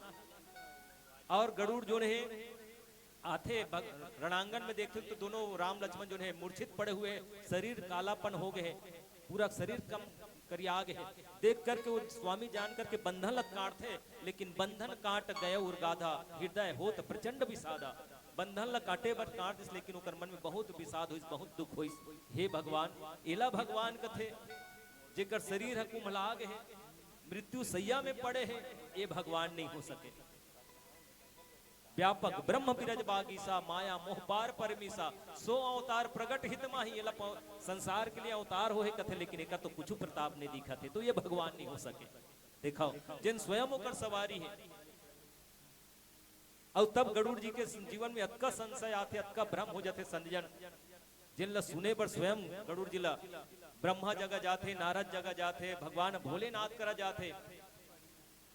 और गरुड़ जो है आथे रणांगन में देखते तो दोनों राम लक्ष्मण जो है मूर्छित पड़े हुए, शरीर कालापन हो गए, पूरा शरीर कम करिया गए। देख करके वो स्वामी जान करके बंधन लग काटते, लेकिन बंधन काट गए उर्गाधा, हृदय होत प्रचंड विषादा। बंधन ला काटे बर काट दिस, लेकिन ओकर मन में बहुत विषाद हुई, बहुत दुख हुई। हे भगवान, एला भगवान कथे जेकर शरीर है कुम्हला गए, मृत्यु सैया में पड़े हैं, ये भगवान नहीं हो सके। व्यापक ब्रह्म बिरज बागीसा, माया मोह पार परमीसा, सो अवतार प्रगट हित माही। ये संसार के लिए अवतार हो कथे, लेकिन एक तो कुछ प्रताप नहीं दिखा थे, तो ये भगवान नहीं हो सके। देखो जिन स्वयं होकर सवारी है। और तब गरुड़ जी के जीवन में अतका संशय आते, अतका भ्रम हो जाते संजन, जिन ला सुने पर स्वयं गरुड़ जी ला ब्रह्मा जगह जाते, नारद जगह जाते, भगवान भोलेनाथ करा जाते।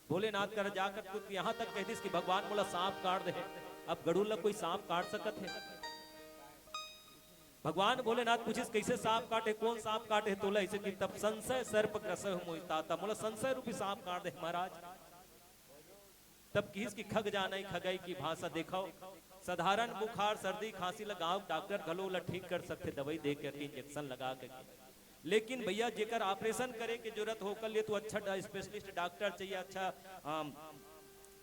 भोलेनाथ कर जाकर कुछ यहाँ तक कह दिस कि भगवान बोला सांप काट दे। अब गरुड़ ला कोई सांप काट सकत है? भगवान भोलेनाथ पूछिस कैसे सांप काटे, कौन सांप काटे? तोला ऐसे कि तब संशय सर्प ग्रसह मोहिताता, बोला संशय रूपी सांप काट दे महाराज। तब किस की खग जाना ही खगाई की भाषा देखो। साधारण बुखार सर्दी खांसी लगाओ, डॉक्टर घलो ला ठीक कर सकते दवाई दे के, इंजेक्शन लगा के। लेकिन भैया जेकर ऑपरेशन करे की जरूरत होकर लिए तो अच्छा स्पेशलिस्ट डॉक्टर चाहिए, अच्छा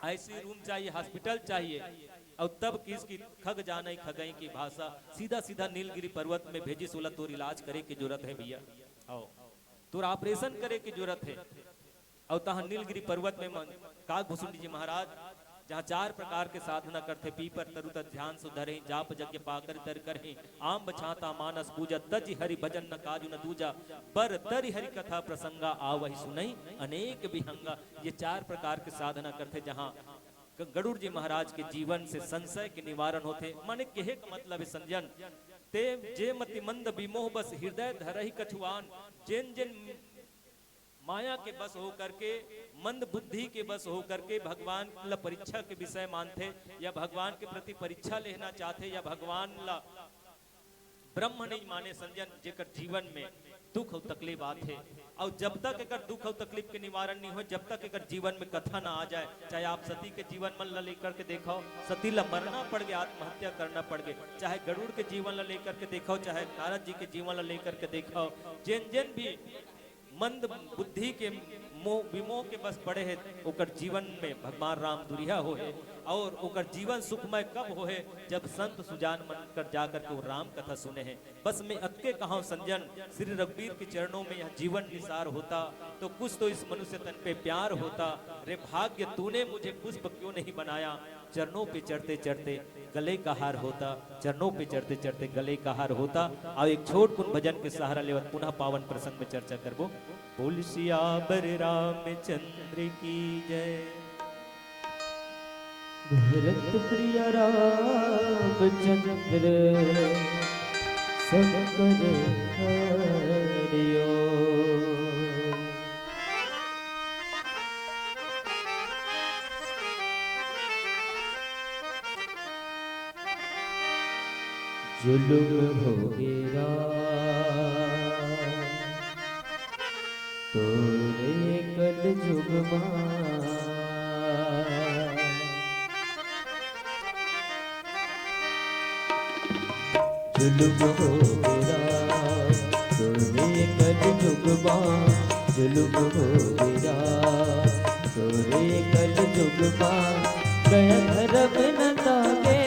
आईसीयू रूम चाहिए, हॉस्पिटल चाहिए। और तब किसकी खग जाना ही खगई की भाषा, सीधा सीधा नीलगिरी पर्वत में भेजी, सोला तोर इलाज करे की जरूरत है भैया, आओ तोर ऑपरेशन करे की जरूरत है। और तहाँ नीलगिरी पर्वत में काकभूषुंडी जी महाराज जहाँ 4 प्रकार के साधना करते, पीपर तरुत ध्यान सुधरे, जाप यज्ञ पाकर तर करहि, आम बछाता मानस पूजा, तज हरि भजन न काजु न दूजा, पर तरि हरि कथा प्रसंगा आवहि सुनई अनेक विहंगा। ये 4 प्रकार के साधना करते, जहाँ गरुड़ जी महाराज के जीवन से संशय के निवारण होते। माने कहे का मतलब है संजन, ते जे मति मंद विमोह बस हृदय धरहि कछुआन, जिन जिन माया के बस हो करके, मंद बुद्धि के बस हो करके भगवान ला परीक्षा के विषय मानते, या भगवान के प्रति परीक्षा लेना चाहते, या भगवान ला ब्रह्म नहीं माने संजन, जेकर जीवन में दुख और तकलीफ आते। और जब तक एक दुख और तकलीफ के निवारण नहीं हो, जब तक एक जीवन में कथा ना आ जाए, चाहे आप सती के जीवन में लेकर के देखो, सती ला मरना पड़ गया, आत्महत्या करना पड़ गया, चाहे गरुड़ के जीवन ला लेकर के देखो, चाहे नारद जी के जीवन ला लेकर के देखो, जिन जिन भी मंद बुद्धि के मोह विमोह के बस पड़े है, ओकर जीवन में भगवान राम दुरिया हो है और ओकर जीवन सुखमय कब हो है जब संत सुजान मन कर जाकर के वो राम कथा सुने हैं। बस मैं अतके कहा संजन, श्री रघुवीर के चरणों में यह जीवन निसार होता तो कुछ तो इस मनुष्य तन पे प्यार होता। रे भाग्य तूने मुझे पुष्प क्यों नहीं बनाया, चरणों पे चढ़ते चढ़ते गले का हार होता, चरणों पे चढ़ते चढ़ते गले का हार होता। और एक छोट कुन भजन के सहारा लेवत पुनः पावन प्रसंग में चर्चा करबो। बोल सियावर रामचंद्र की जय। भरत प्रिय रामचंद्र सब कर हरियो। जुलुम हो गिरा तोरे कल जुग जुलुम हो गिरा तोरे कल जुग जुलुम हो गिरा तोरे कल जुग गया धर्म न तागे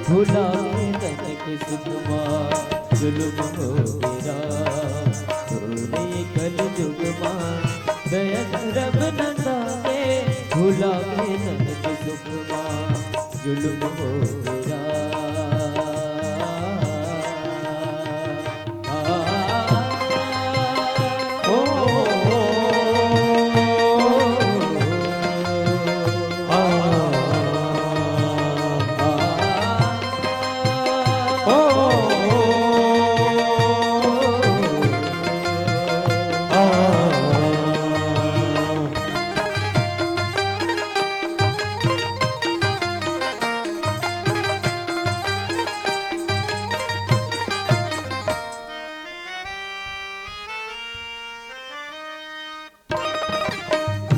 भुला सुखमा। जुलुम हो गिरा तोरे कल जुग गया धर्म न तागे भुला ननक सुखमा। जुलुम हो गिरा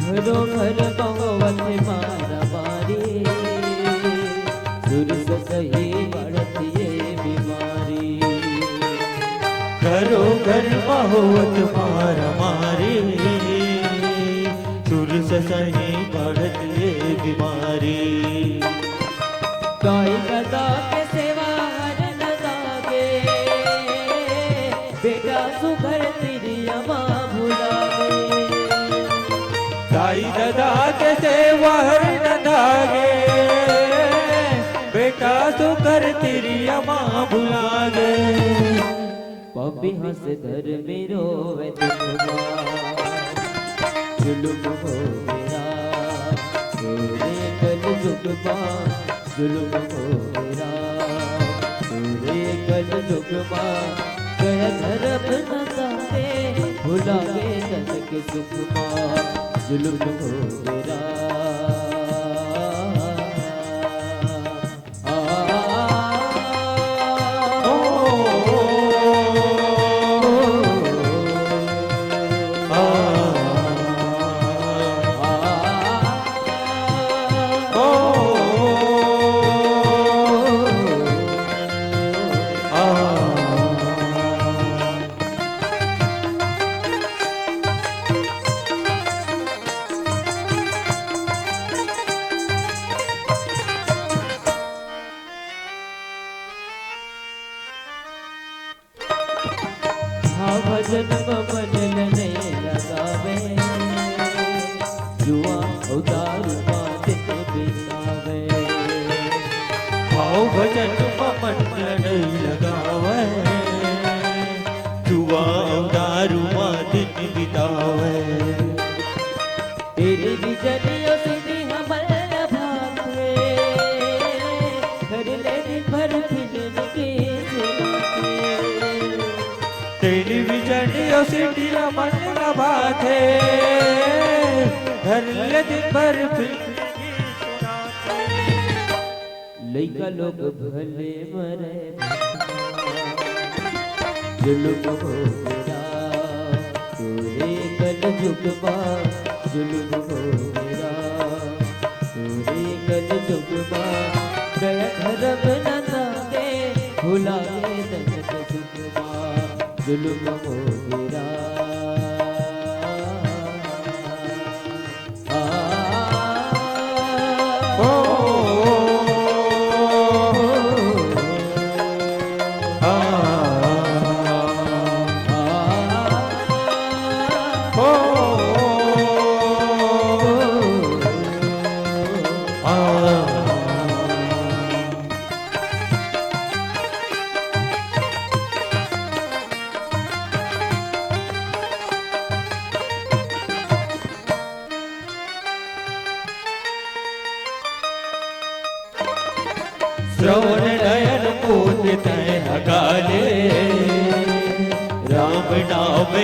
घरो घर बहुवत मारा मारी सुरस सही बढ़ती ये बीमारी। घरो घर बहुवत मारा मारी सुरस सही बढ़ती ये बीमारी। गाय गदा के सेवा हर न लागे बेटा सुघर तेरी अमा भुलावे। दाई दादा के सेवा हर न धागे बेटा तो कर तेरी अमा भुला गे। पपी हंस धर मेरो वे जुलुम हो गिरा तोरे कल जुग जुलुम हो गिरा तोरे कल जुग गया धर्म न तागे भुला गे ननक सुखमा। जुलुम हो गिरा भजन मन नहीं लगावे जुआ उदार दिन बितावे। भाव भजन मन नहीं लगावे जुआ दारू दिन बितावे। तेरी बिजलियों सीधी हमल भागे घर ले दिन भर फिल्म की टेलीविजन सिटिया मन लबा थे घर ले दिन भर फिल्म की सुनाते। लइका लोग भले मरे जुलुम हो गिरा तोरे कल जुग जुलुम हो गिरा तोरे कल जुग गया धर्म न तागे भुला गे ननक सुखमा। जुलुम हो गिरा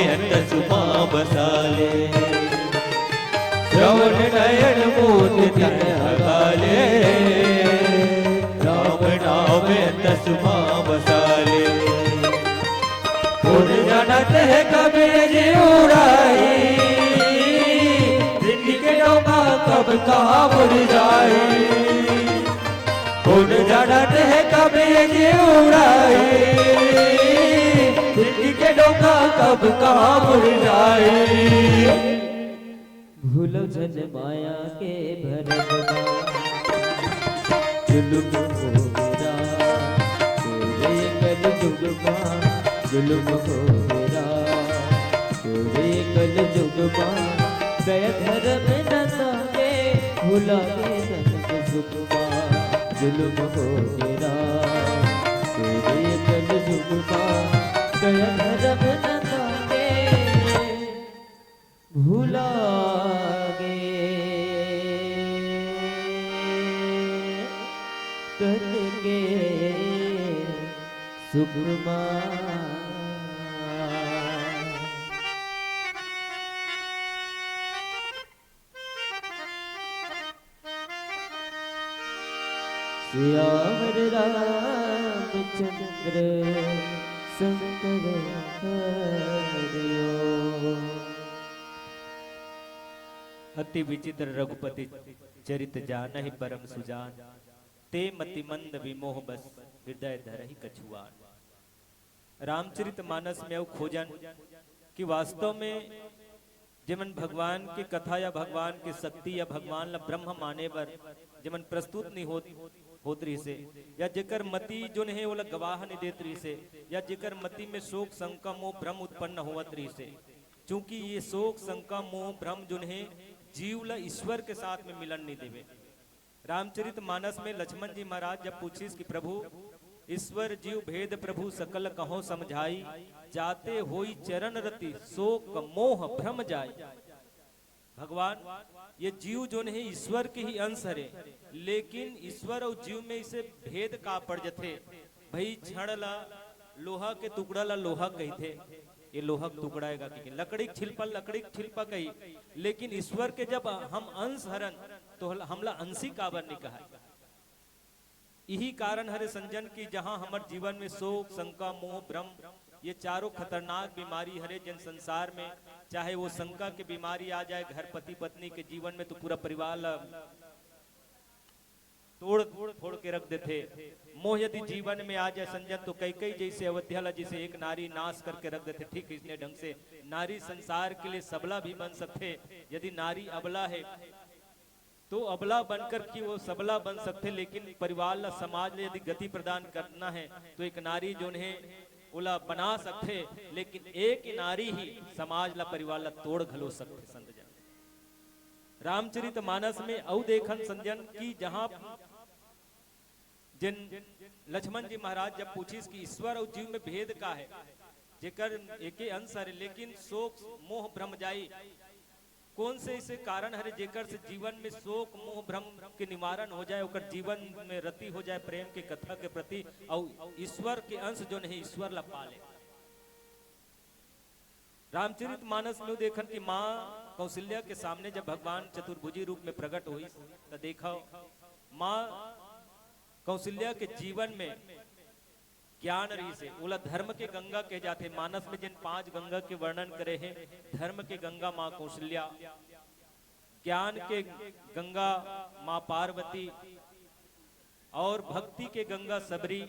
में तसुमा बसाले श्रवण नयन मोद तन हगाले राम नाम में तसुमा बसाले खुद जानत है कबीर जी उड़ाई जिंदगी के डोका कब कहाँ मुड़ जाए खुद जानत है कबीर जी उड़ाई जिंदगी के डोका कब कहाँ मुड़ जाए भूलो जन माया के भरम जुल्म हो मेरा तेरे कल जुगमा जुल्म हो मेरा तेरे कल जुगमा गया धर्म नता के भूला के संग जुगमा जुल्म हो मेरा तेरे कल जुगमा गया धर्म नता के भूला गे करके सुगमा सियावर रामचंद्र शंकर हरिओ अति विचित्र रघुपति चरित जानहि परम सुजान ते मति मंद विमोह बस हृदय धरहि कछुआन। रामचरित मानस में अब खोजन कि वास्तव में जमन भगवान की कथा या भगवान की शक्ति या भगवान ला ब्रह्म माने बर जमन प्रस्तुत नहीं होत रही से या जेकर मति जो है वो गवाह नहीं देत रही से या जेकर मति में शोक शंका मोह भ्रम उत्पन्न होवत रही से चूंकि ये शोक शंका मोह भ्रम जो है जीव ला ईश्वर के साथ में मिलन नहीं देवे। रामचरित मानस में लक्ष्मण जी महाराज जब पूछिस कि प्रभु ईश्वर जीव भेद प्रभु सकल कहो समझाई जाते होई चरण रति शोक मोह भ्रम जाय। भगवान ये जीव जो है ईश्वर के ही अंश है लेकिन ईश्वर और जीव में इसे भेद का पड़ जथे भाई छड़ ला लोहा के टुकड़ा ला लोहा कही थे ये लोहा टुकड़ाएगा कि लकड़ी छिलपा कही लेकिन ईश्वर के जब हम अंश हरन तो हमला अंशी काबर नहीं कहा। यही कारण हरे संजन की जहां हमारे जीवन में शोक शंका मोह भ्रम ये चारों खतरनाक बीमारी हरे जन संसार में चाहे वो शंका की बीमारी आ जाए घर पति पत्नी के जीवन में तो पूरा परिवार तोड़ फोड़ के रख देते। मोह यदि जीवन में आ जाए संजन तो कई जैसे अवध्या जिसे एक नारी नाश करके रख देते ठीक इसने ढंग से नारी संसार के लिए सबला भी बन सकते। यदि नारी अबला है तो अबला बनकर कि वो सबला बन सकते लेकिन परिवार ला समाज ने यदि गति प्रदान करना है तो एक नारी जो है उला बना सकते लेकिन एक नारी ही समाज ला परिवार ला तोड़ घलो सकते। संजन रामचरित मानस में औ देखन संजन की जहां जिन लक्ष्मण जी महाराज जब पूछिस कि ईश्वर और जीव में भेद का है जेकर एके अंश है लेकिन शोक मोह भ्रम जाई कौन से इसे कारण है जेकर से जीवन में शोक मोह भ्रम के निवारण हो जाए ओकर जीवन में रति हो जाए प्रेम के कथा के प्रति और ईश्वर के अंश जो नहीं ईश्वर ला पाले। रामचरित मानस में देखन कि माँ कौशल्या के सामने जब भगवान चतुर्भुजी रूप में प्रकट हुई तो देखा माँ कौशल्या के जीवन में ज्ञान रही से बोला धर्म के गंगा कहे जाते मानस में जिन 5 गंगा के वर्णन करे हैं धर्म के गंगा माँ कौशल्या ज्ञान के गंगा माँ पार्वती और भक्ति के गंगा सबरी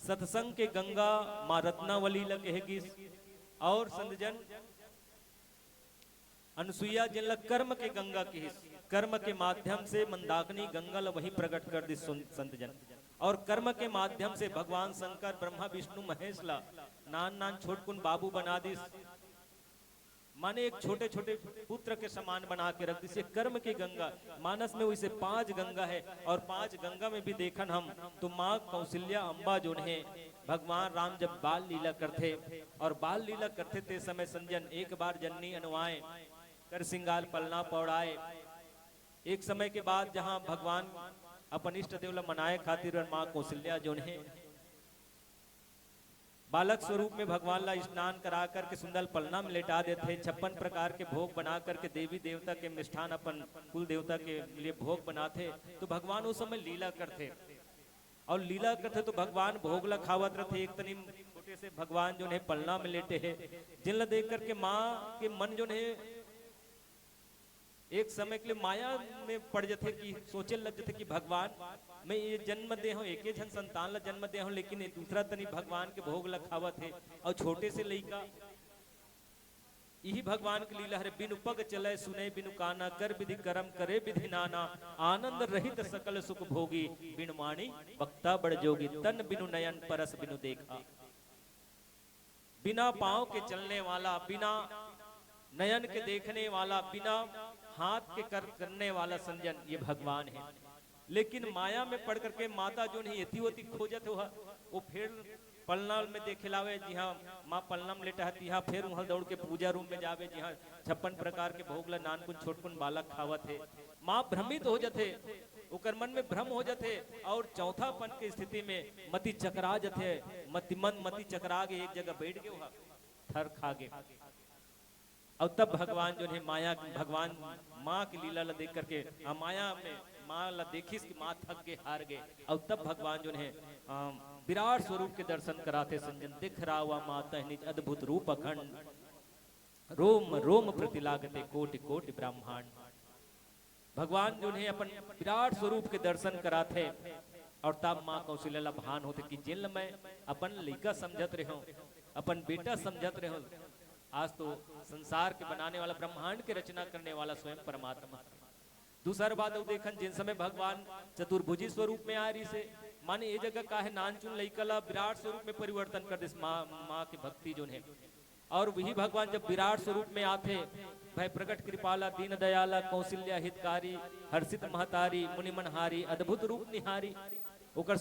सत्संग के गंगा माँ रत्नावली लगेगी और संतजन अनुसुईया जिन कर्म के गंगा की कर्म के माध्यम से मंदाकिनी गंगा ला वही प्रकट कर दी संतजन और कर्म के माध्यम से भगवान शंकर ब्रह्मा विष्णु महेश ला नान छोटकुन बाबू बना दी माने एक छोटे छोटे पुत्र के समान बना के रख दी। कर्म की गंगा मानस में वैसे 5 गंगा है और 5 गंगा में भी देखन हम तो माँ कौशल्या अम्बा जो है भगवान राम जब बाल लीला करते और बाल लीला करते थे समय संजन एक बार जननी अनुआए कर सिंगार पलना पौड़ाए एक समय के बाद जहां भगवान अपन इष्ट देव ला मनाए खातिर और माँ कौशल्या जो है बालक स्वरूप में भगवान ला स्नान करा करके सुंदर पलना में लेटा देते, 56 प्रकार के भोग बना करके देवी देवता के मिष्ठान अपन कुल देवता के लिए भोग बनाते। तो भगवान उस समय लीला करते और लीला करते तो भगवान भोग ला खावत रहते। एक तनी छोटे से भगवान जो है पलना में लेटे है, जिन ला देख करके माँ के मन जो है एक समय के लिए माया में पड़ जाते कि सोचे लग जाते कि भगवान मैं ये जन्म दे हूँ, एक जन संतान ला जन्म दे हूँ, लेकिन ये दूसरा तनी भगवान के भोग लखावत है। और छोटे से लइका यही भगवान की लीला है। बिनु पग चले सुने बिनु काना, कर विधि कर्म करे विधि नाना, आनंद रहित सकल सुख भोगी, बिनु माणी वक्ता बड़ जोगी, तन बिनु नयन परस बिनु देखा। बिना पांव के चलने वाला, बिना नयन के देखने वाला, बिना हाथ के करने वाला संजन ये भगवान है। लेकिन माया में पढ़ करके माता जो नहीं यति खोजत हुआ, वो फिर पलनाल में देखे लावे जी हाँ माँ पलना में लेटा है, हाँ फिर वहां दौड़ के पूजा रूम में जावे जी हाँ 56 प्रकार के भोग ला नानकुन छोटकुन बालक खावत है। माँ भ्रमित हो जाते, उकर मन में भ्रम हो जाते और चौथापन की स्थिति में मति चकरा जाते, मति चकरा के एक जगह बैठ गए वहां थर खा गए। और तब भगवान जो है माया भगवान माँ की लीला ला देख करके माया में माँ ला देखी कि माँ थक के हार गए। और तब भगवान जो है विराट स्वरूप के दर्शन कराते संजन, दिख रहा हुआ माता निज अद्भुत रूप अखंड, रोम रोम प्रतिलागते कोटि कोटि ब्रह्मांड। भगवान जो है अपन विराट स्वरूप के दर्शन कराते और तब माँ कौशल्या भान होते कि जिन मैं अपन लइका समझत रहो, अपन बेटा समझत रहो, आज तो संसार के बनाने वाला ब्रह्मांड के रचना करने वाला स्वयं परमात्मा। दूसरा बात देखन जिन समय भगवान चतुर्भुजी स्वरूप में आ रही से माने ये जगह का है नानचुन लइकला विराट स्वरूप में परिवर्तन कर दे माँ की भक्ति जो है। और वही भगवान जब विराट स्वरूप में आते, भय प्रकट कृपाला दीन दयाला कौशल्या हितकारी, हर्षित महतारी मुनि मनहारी, अद्भुत रूप निहारी, ओकर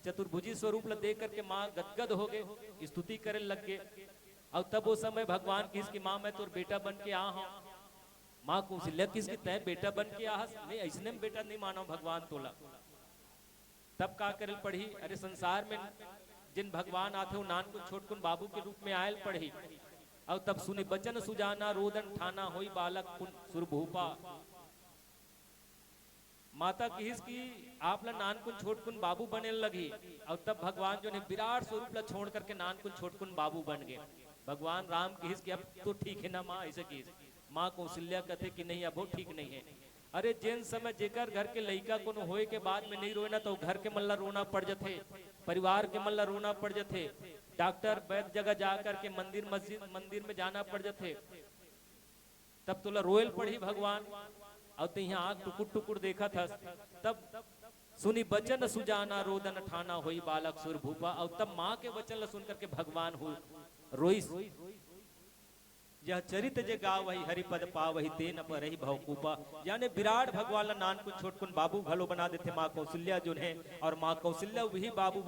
चतुर्भुजी स्वरूप ला देख करके माँ गदगद हो गए, स्तुति करे लग गए। और तब वो समय भगवान किसकी माँ मैं तोर बेटा बन के आ हूं, माँ कौशल्या किसकी तय बेटा बन के आ, नहीं ऐसने में बेटा नहीं मानो भगवान तोला। तब का करे पढ़ी, अरे संसार में जिन भगवान आते हो नानकुन छोटकुन बाबू के रूप में आयल पढ़ी। और तब सुनी बचन सुजाना रोदन ठाना, होई बालक कुन सुरभूपा। माता किस की आप ला नानकुन छोटकुन बाबू बने लगी। और तब भगवान जो ने विराट स्वरूप ला छोड़ करके नानकुन छोटकुन बाबू बन गए। भगवान राम किस की अब तो ठीक है ना माँ, ऐसे की माँ कौशल्या कहते कि नहीं अब वो ठीक नहीं है। अरे जिन समय जेकर घर के लइका को होए के बाद में नहीं रोए ना तो घर के मल्ला रोना पड़ जाते, परिवार के मल्ला रोना पड़ जाते, डॉक्टर वैद्य जगह जा करके मंदिर मस्जिद मंदिर में जाना पड़ जाते। तब तो रोयल पड़ी भगवान। और तो यहाँ आग टुकुर टुकुर देखा था, तब सुनी बचन सुजाना रोदन ठाना, होई बालक सुर भूपा। और तब माँ के वचन सुन करके भगवान हो रोई। यह चरित जे गाव वही हरिपद पा वही तेन पर रही भवकूपा। यानी विराट भगवान ला नानकुन छोटकुन बाबू भलो बना देते माँ कौशल्या जो है। और माँ कौशल्या वही बाबू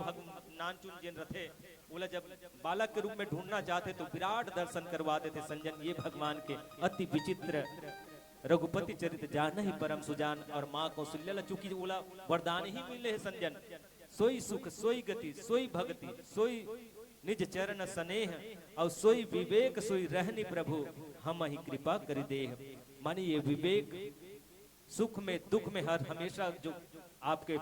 नानचुन जिन रथे बोला जब बालक के रूप में ढूंढना चाहते तो विराट दर्शन करवा देते संजन। ये भगवान के अति विचित्र रघुपति चरित जान ही परम सुजान। और माँ कौशल्या चूंकि बोला वरदान ही मिले है संजन, सोई सुख सोई गति सोई भक्ति सोई निज चरण स्नेह, और सोई विवेक सोई रहनी प्रभु हम ही कृपा कर दे। मानी ये विवेक सुख में दुख में हर हमेशा जो आपके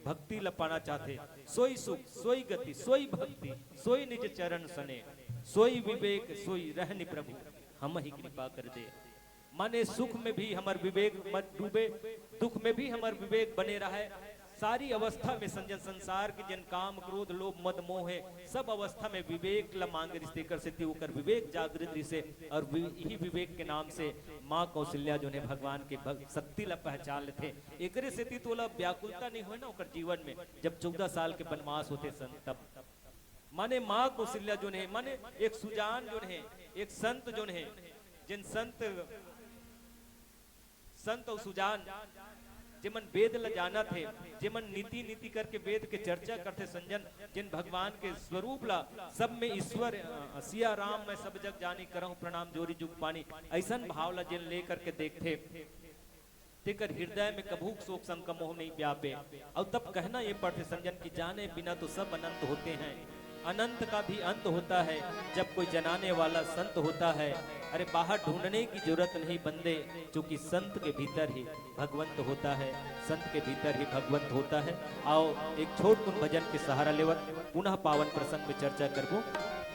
भक्ति लपाना चाहते, सोई सुख सोई गति सोई भक्ति सोई निज चरण स्नेह, सोई विवेक सोई रहनी प्रभु हम ही कृपा कर दे। माने सुख में भी हमार विवेक मत डूबे, दुख में भी हमार विवेक बने रहे। सारी अवस्था में संजन संसार के जन काम क्रोध लोभ मद मोह है, सब अवस्था में विवेक ला मांग रिश्ते कर सकती होकर विवेक जागृत से। और यही विवेक के नाम से माँ कौशल्या जो ने भगवान के शक्ति ला पहचान लेते। एकरे से तोला व्याकुलता नहीं हुए ना उकर जीवन में जब 14 साल के वनवास होते सन। तब माने माँ कौशल्या जो ने माने एक सुजान जो है, एक संत जो है, जिन संत और सुजान जिमन वेद ल जाना थे, जिमन नीति नीति करके वेद के चर्चा करते संजन, जिन भगवान के स्वरूप ला सब में ईश्वर सिया राम मैं सब जग जानी करहूं प्रणाम जोरी जुग पानी, ऐसन भाव ला जिन ले करके देखते तेकर हृदय में कभूक शोक संकम मोह नहीं व्यापे। और तब कहना ये पढ़ते संजन की जाने बिना तो सब अनंत होते हैं, अनंत का भी अंत होता है जब कोई जनाने वाला संत होता है। अरे बाहर ढूंढने की जरूरत नहीं बंदे, क्योंकि संत के भीतर ही भगवंत होता है, संत के भीतर ही भगवंत होता है। आओ एक छोट कुन भजन के सहारा लेवत पुनः पावन प्रसंग में चर्चा करबो।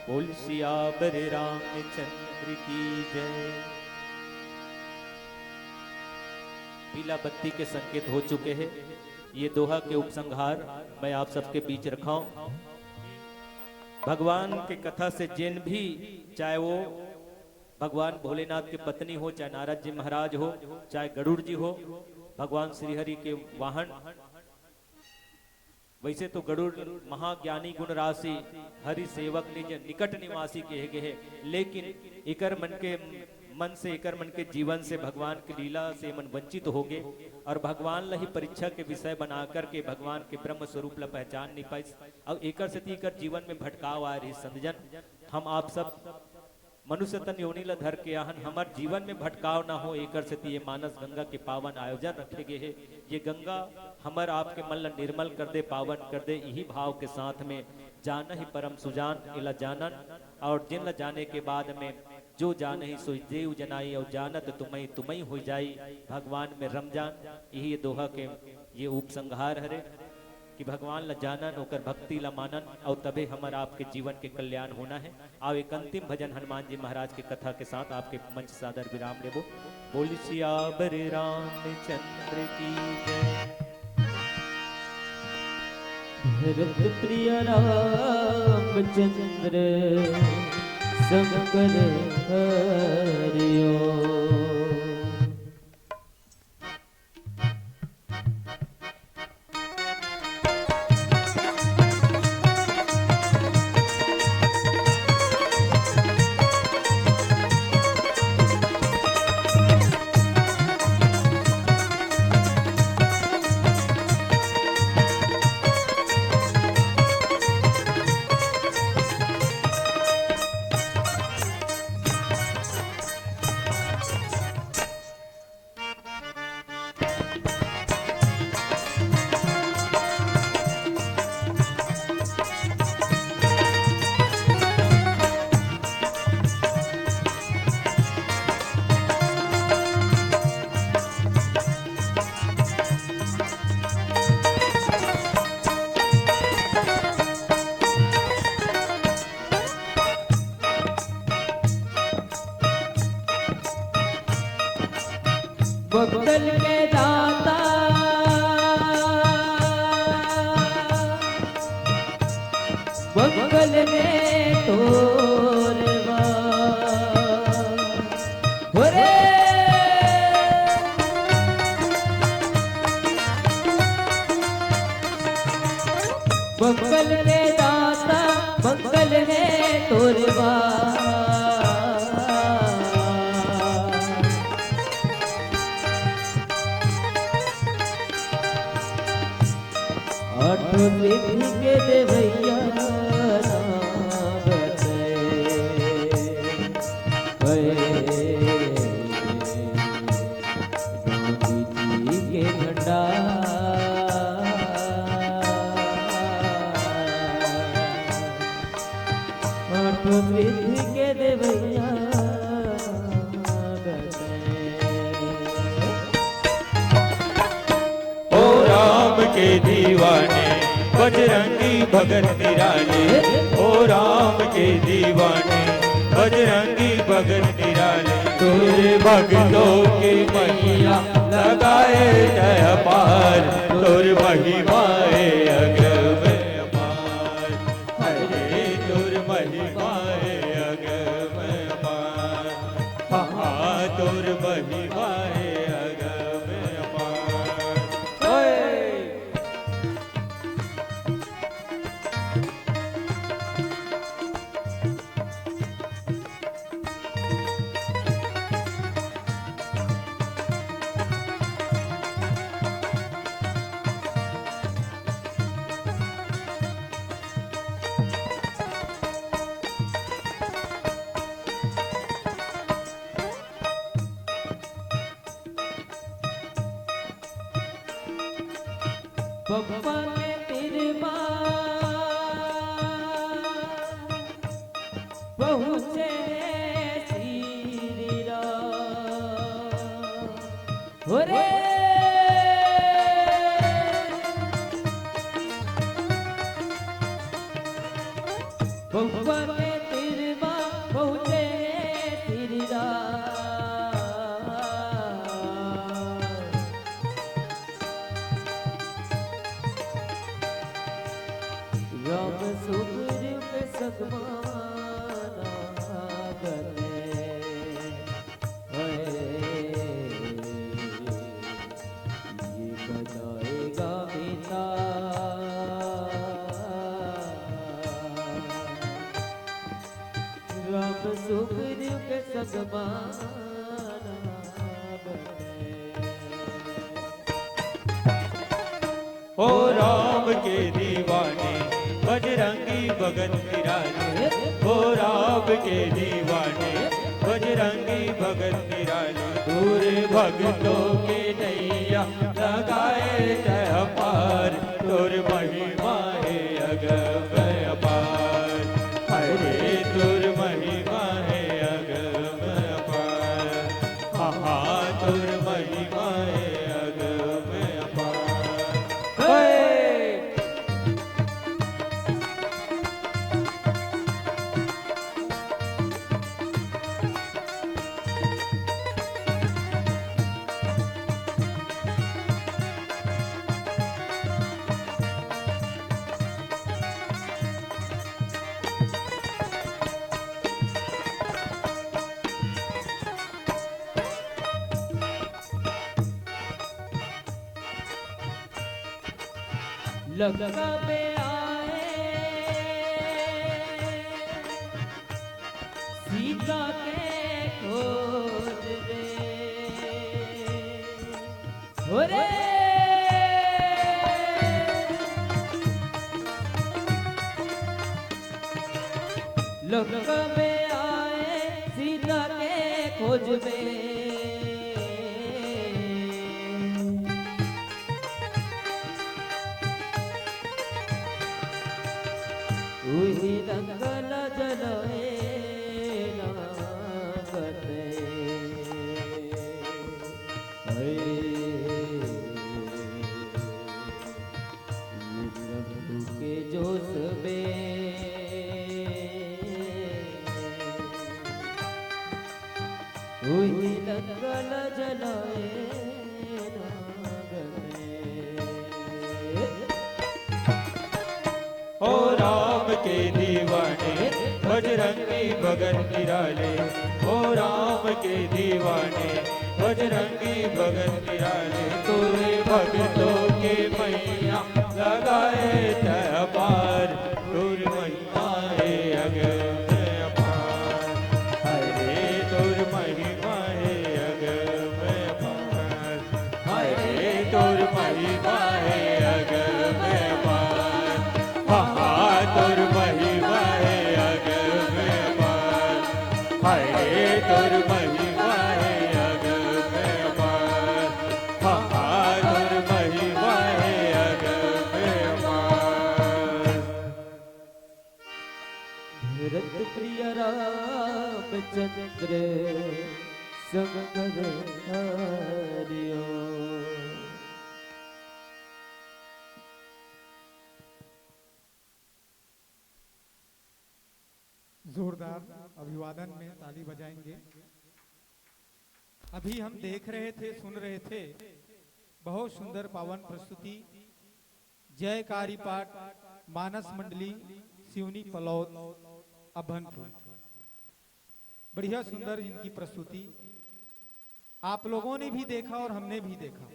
बोल सियावर रामचंद्र की जय। पीला बत्ती के संकेत हो चुके हैं। ये दोहा के उपसंहार मैं आप सबके बीच रखा हूं। भगवान के कथा से जिन भी, चाहे वो भगवान भोलेनाथ की पत्नी हो, चाहे नारद जी महाराज हो, चाहे गरुड़ जी हो, भगवान श्रीहरि के वाहन। वैसे तो गरुड़ महाज्ञानी गुण राशि हरि सेवक निज निकट निवासी कहे गए, लेकिन इकर मन से इकर मन के जीवन से भगवान की लीला से मन वंचित हो गए और भगवान ला ही परीक्षा के विषय बना करके भगवान के ब्रह्म स्वरूप ला पहचान नहीं पाई और एकर से तीकर जीवन में भटकाव आ रही। संतजन, हम आप सब मनुष्य तन योनि ला धर के आहन, हमार जीवन में भटकाव ना हो, एकर से ये मानस गंगा के पावन आयोजन रखे गए है। ये गंगा हमार आपके मन ला निर्मल कर दे, पावन कर दे। यही भाव के साथ में जान ही परम सुजान इला जानन, और जिन ला जाने के बाद में जो जान ही सोच देव जनाई और जानत तुम्हें तुम्हें हो जाई, भगवान में रमजान। यही दोहा के ये उपसंहार हरे कि भगवान ला जानन, ओकर भक्ति ला मानन, और तबे हमार आपके जीवन के कल्याण होना है। आओ एक अंतिम भजन हनुमान जी महाराज की कथा के साथ आपके मंच सादर विराम लेबो। बोल सियावर रामचंद्र की जय। भरत प्रिय रामचंद्र शंकर हरिओ। मंगल के दाता मंगल में तोरवा हो रे। मंगल के दाता मंगल में तोरवा, विधि के देवैया के झंडा विधि के देवैया ओ राम के दीवाने बजरंगी भगत निराले, ओ राम के दीवाने बजरंगी भगत निराले। तेरे भक्तों की मैया लगाए जय पार, तुर महिमाए अगम अपार। हरे तुर महिमाए अगम अपार, हाँ तुर महिमाए अगम अपार। ओए बप्पा के तिरवा पहुँचे श्री राम हो रे बहुआ के तिरवा पहुँचे श्री राम राम सुग्रीव के सगमाना बने ये बताएगा पिता राम सुग्रीव के सगमाना बने ओ राम के दीवाने बजरंगी भगत निराले, ओ राम के दीवाने बजरंगी भगत निराले, दूर भक्तों के नैया लगाए जय पार, तुर महिमा है अगम अपार, हरे तुर महिमा है अगम अपार, हाँ तुर महिमा है अगम अपार। लंका में आए सीता के खोज में हो रे लंका में आए सीता के खोज में उही लंगल जलए लागते प्रभु के जोश में उही लंगल जलए ओ राम के दीवाने बजरंगी भगत निराले, ओ राम के दीवाने बजरंगी भगत निराले, तुरे भक्तों के मैया लगाए जय पार, तुर महिमा है अगम अपार, हरे तुर महिमा है अगम अपार, हरे तुर महिमा है अगम अपार, तुर महिमा है अगम अपार, हरे तुर महिमा है अगम अपार, तुर महिमा है अगम अपार। भरत प्रिय रामचंद्र संग कर हरियो जोरदार अभिवादन में ताली बजाएंगे। अभी हम देख रहे थे, सुन रहे थे, बहुत सुंदर पावन प्रस्तुति जयकारी पाठ मानस मंडली सिवनी पलौद अभनपुर। बढ़िया सुंदर इनकी प्रस्तुति आप लोगों ने भी देखा और हमने भी देखा।